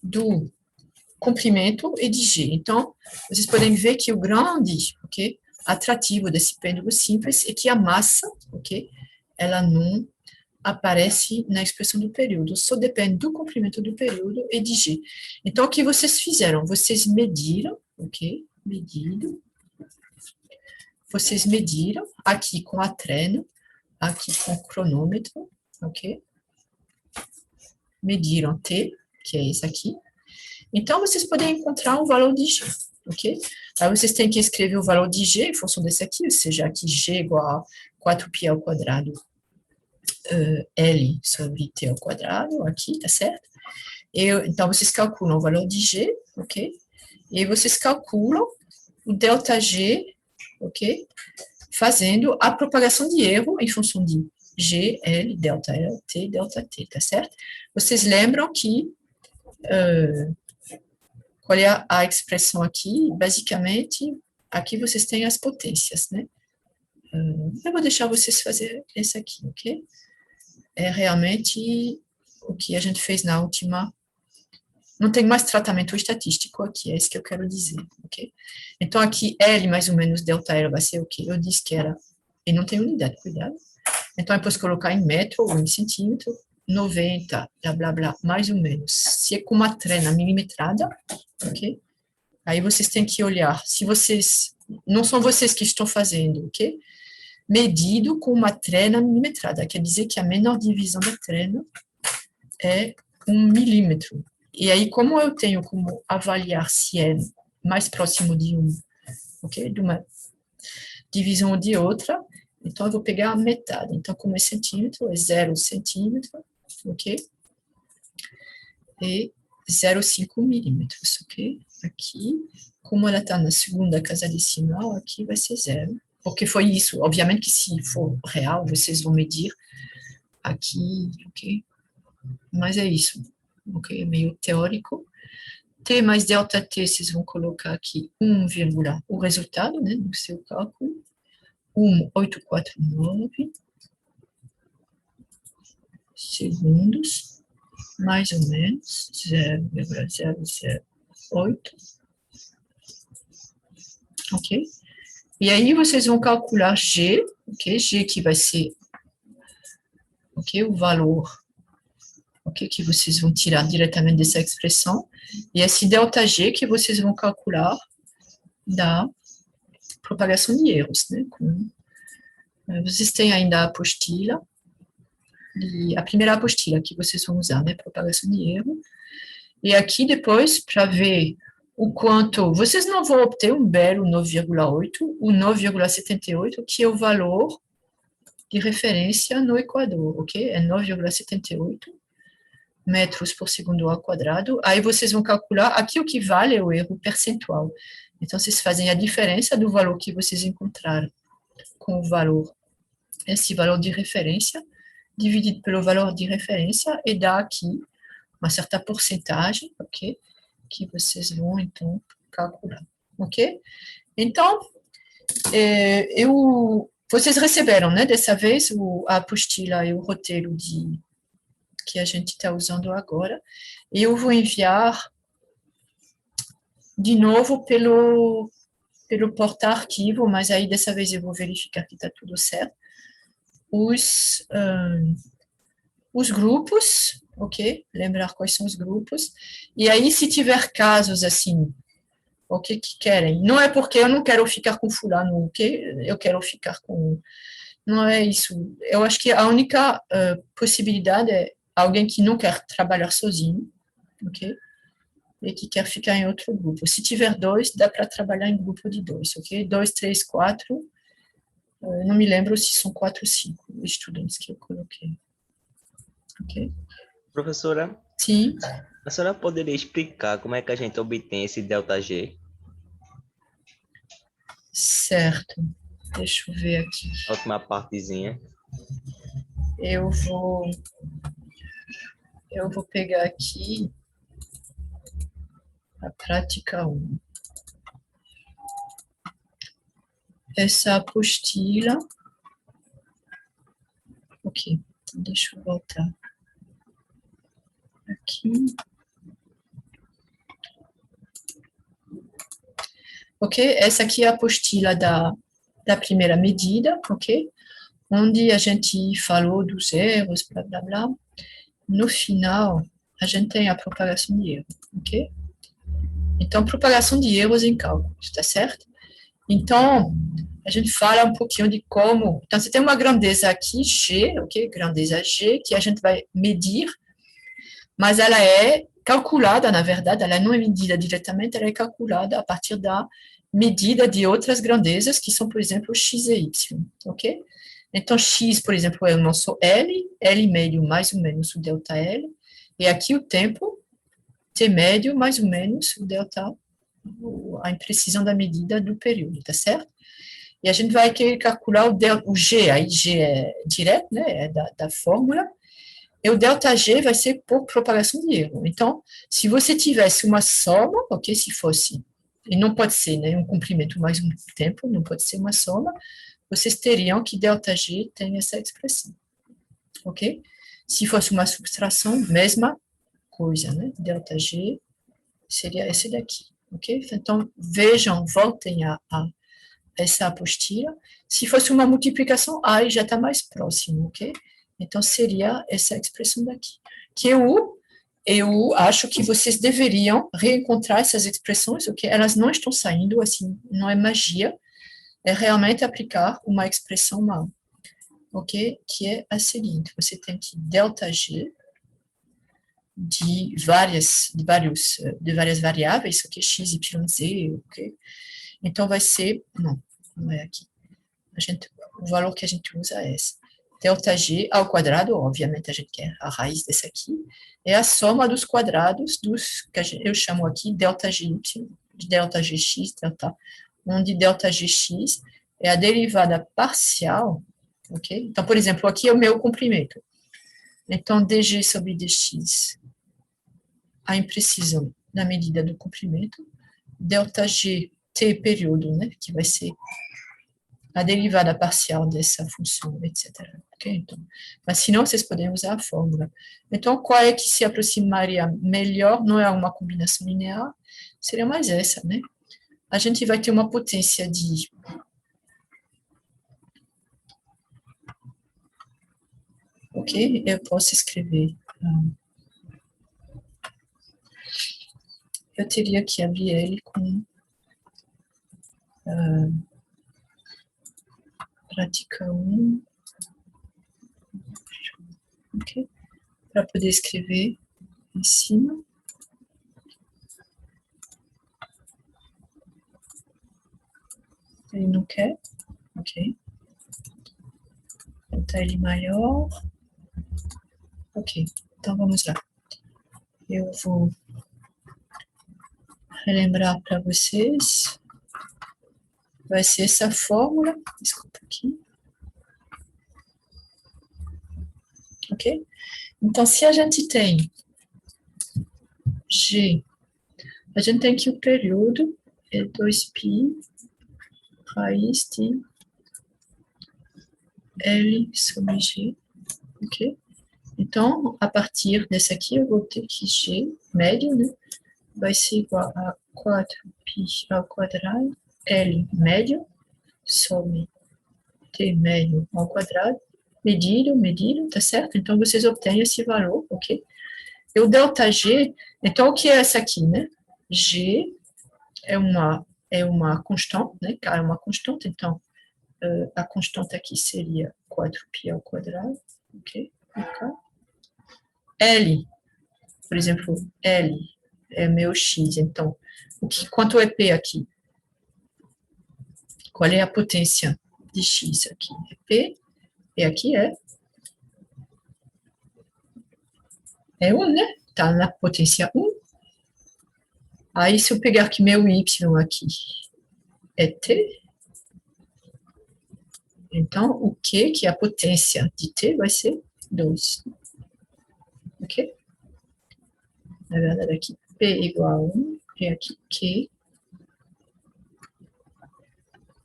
do comprimento e de G. Então, vocês podem ver que o grande, ok, atrativo desse pêndulo simples é que a massa, ok, ela não aparece na expressão do período, só depende do comprimento do período e de G. Então, o que vocês fizeram? Vocês mediram, ok, medido, vocês mediram aqui com a treno, aqui com o cronômetro, ok? Mediram T, que é esse aqui. Então, vocês podem encontrar um valor de G, ok? Aí vocês têm que escrever o valor de G em função desse aqui, ou seja, aqui G igual a 4π ao quadrado L sobre T ao quadrado, aqui, tá certo? Então, vocês calculam o valor de G, ok? E aí vocês calculam o ΔG, ok? Fazendo a propagação de erro em função de G, L, ΔL, T, ΔT, tá certo? Vocês lembram que, qual é a expressão aqui? Basicamente, aqui vocês têm as potências, né? Eu vou deixar vocês fazer esse aqui, ok? É realmente o que a gente fez na última... Não tem mais tratamento estatístico aqui, é isso que eu quero dizer, ok? Então, aqui, L mais ou menos ΔL vai ser o quê? Eu disse que era... E não tem unidade, cuidado. Então, eu posso colocar em metro ou em centímetro, 90, blá, blá, blá, mais ou menos. Se é com uma trena milimetrada, ok? Aí vocês têm que olhar. Se vocês não são vocês que estão fazendo, ok? Medido com uma trena milimetrada, quer dizer que a menor divisão da trena é 1 milímetro. E aí, como eu tenho como avaliar se é mais próximo de um, ok? De uma divisão ou de outra, então eu vou pegar a metade. Então, como é centímetro, é 0 centímetro, ok? E 0,5 milímetros, ok? Aqui, como ela está na segunda casa decimal, aqui vai ser 0. Porque foi isso. Obviamente que se for real, vocês vão medir aqui, ok? Mas é isso, ok? É meio teórico. T mais delta T, vocês vão colocar aqui 1, o resultado, né, do seu cálculo. 1,849 segundos, mais ou menos, 0,008. Ok? E aí vocês vão calcular G, ok? G que vai ser, ok? O valor, ok? Que vocês vão tirar diretamente dessa expressão. E esse ΔG que vocês vão calcular da propagação de erros, né? Vocês têm ainda a apostila, a primeira apostila que vocês vão usar, né? Propagação de erro. E aqui depois, para ver o quanto, vocês não vão obter um belo 9,8, o 9,78, que é o valor de referência no Equador, ok? É 9,78 metros por segundo ao quadrado. Aí vocês vão calcular, aqui o que vale é o erro percentual. Então, vocês fazem a diferença do valor que vocês encontraram com o valor, esse valor de referência, dividido pelo valor de referência, e dá aqui uma certa porcentagem, ok? Que vocês vão, então, calcular, ok? Então, vocês receberam, né, dessa vez, a apostila e o roteiro que a gente está usando agora. Eu vou enviar de novo pelo porta-arquivo, mas aí dessa vez eu vou verificar que está tudo certo. Os grupos, ok? Lembrar quais são os grupos. E aí, se tiver casos assim, ok, que querem, não é porque eu não quero ficar com fulano, ok? Eu quero ficar com... Não é isso. Eu acho que a única possibilidade é alguém que não quer trabalhar sozinho, ok? E que quer ficar em outro grupo. Se tiver 2, dá para trabalhar em grupo de 2, ok? 2, 3, 4. Não me lembro se são 4 ou 5 estudantes que eu coloquei. Ok? Professora, Sim. a senhora poderia explicar como é que a gente obtém esse ΔG? Certo. Deixa eu ver aqui. A última partezinha. Eu vou pegar aqui a prática 1. Essa apostila. Ok, deixa eu voltar aqui. Ok, essa aqui é a apostila da primeira medida, ok? Onde a gente falou dos erros, blá, blá, blá. No final, a gente tem a propagação de erro, ok? Então, propagação de erros em cálculos, tá certo? Então, a gente fala um pouquinho de como... Então, você tem uma grandeza aqui, G, ok? Grandeza G, que a gente vai medir, mas ela é calculada, na verdade, ela não é medida diretamente, ela é calculada a partir da medida de outras grandezas, que são, por exemplo, x e y, ok? Então, x, por exemplo, é o nosso L, L médio mais ou menos o ΔL, e aqui o tempo, T médio mais ou menos o delta, a imprecisão da medida do período, tá certo? E a gente vai querer calcular o G, aí G é direto, né, é da fórmula, e o ΔG vai ser por propagação de erro. Então, se você tivesse uma soma, ok, se fosse, e não pode ser, né, um comprimento mais um tempo, não pode ser uma soma, vocês teriam que ΔG tem essa expressão, ok? Se fosse uma subtração, mesma coisa, né, ΔG seria esse daqui, ok? Então, vejam, voltem a essa apostila. Se fosse uma multiplicação, aí já está mais próximo, ok? Então, seria essa expressão daqui. Que eu acho que vocês deveriam reencontrar essas expressões, ok? Elas não estão saindo, assim, não é magia, é realmente aplicar uma expressão mal, ok? Que é a seguinte, você tem que ΔG de várias variáveis, ok? X, Y, Z, ok? Então, vai ser, não é aqui. O valor que a gente usa é esse. ΔG ao quadrado, obviamente a gente quer a raiz desse aqui, é a soma dos quadrados dos, que eu chamo aqui ΔGY, ΔGX, onde ΔGX é a derivada parcial, ok? Então, por exemplo, aqui é o meu comprimento. Então, dg sobre dx, a imprecisão na medida do comprimento, ΔG, t período, né, que vai ser a derivada parcial dessa função, etc. Okay? Então, mas se não, vocês podem usar a fórmula. Então, qual é que se aproximaria melhor? Não é uma combinação linear, seria mais essa, né? A gente vai ter uma potência de... Ok? Eu posso escrever... eu teria que abrir ele com... prática 1, ok? Para poder escrever em cima. Ele não quer, ok? Vou botar ele maior. Ok, então vamos lá. Eu vou relembrar para vocês. Vai ser essa fórmula, desculpa aqui. Ok? Então, se a gente tem G, a gente tem que o período é 2π raiz de L sobre G, ok? Então, a partir dessa aqui, eu vou ter que G, médio, né? Vai ser igual a 4π ao quadrado, L médio, sobre T médio ao quadrado, medido, tá certo? Então, vocês obtêm esse valor, ok? E o ΔG, então, o que é essa aqui, né? G é uma constante, né? K é uma constante, então, a constante aqui seria 4π ao quadrado, ok? L, por exemplo, L é meu X, então, quanto é P aqui? Qual é a potência de X aqui? É P, e aqui é 1, né? Está na potência 1. Aí, se eu pegar aqui meu Y aqui, é T. Então, o Q, que é a potência de T, vai ser 2. Ok? Na verdade, aqui P igual a 1, e aqui Q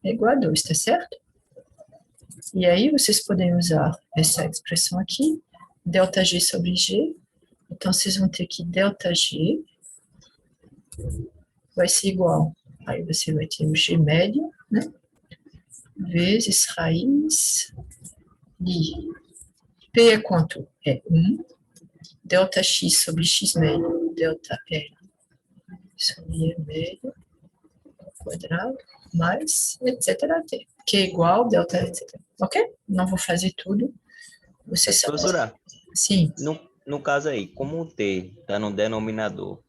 é igual a 2, tá certo? E aí, vocês podem usar essa expressão aqui, ΔG sobre G. Então, vocês vão ter que ΔG vai ser igual. Aí, você vai ter o G médio, né? Vezes raiz de P é quanto? É 1. ΔX sobre X médio, ΔL sobre E médio, ao quadrado, mais, etc. T, que é igual, delta, etc. Ok? Não vou fazer tudo. Você sabe. Professora, Sim. no caso aí, como o T está no denominador,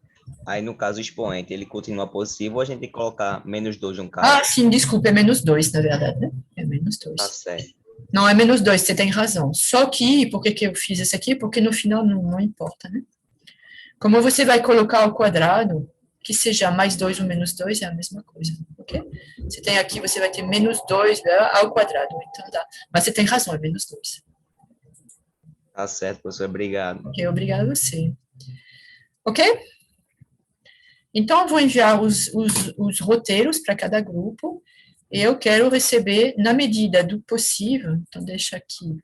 aí no caso o expoente, ele continua possível, ou a gente tem que colocar -2 no caso? Ah, sim, desculpa, é -2, na verdade, né? É -2. Tá certo. Não, é -2, você tem razão. Só que, por que eu fiz isso aqui? Porque no final não importa, né? Como você vai colocar ao quadrado, que seja +2 ou -2, é a mesma coisa, ok? Você tem aqui, você vai ter -2 ao quadrado, então dá. Mas você tem razão, é -2. Tá certo, professor, obrigado. Ok, obrigado a você. Ok? Então, eu vou enviar os roteiros para cada grupo, e eu quero receber, na medida do possível, então deixa aqui,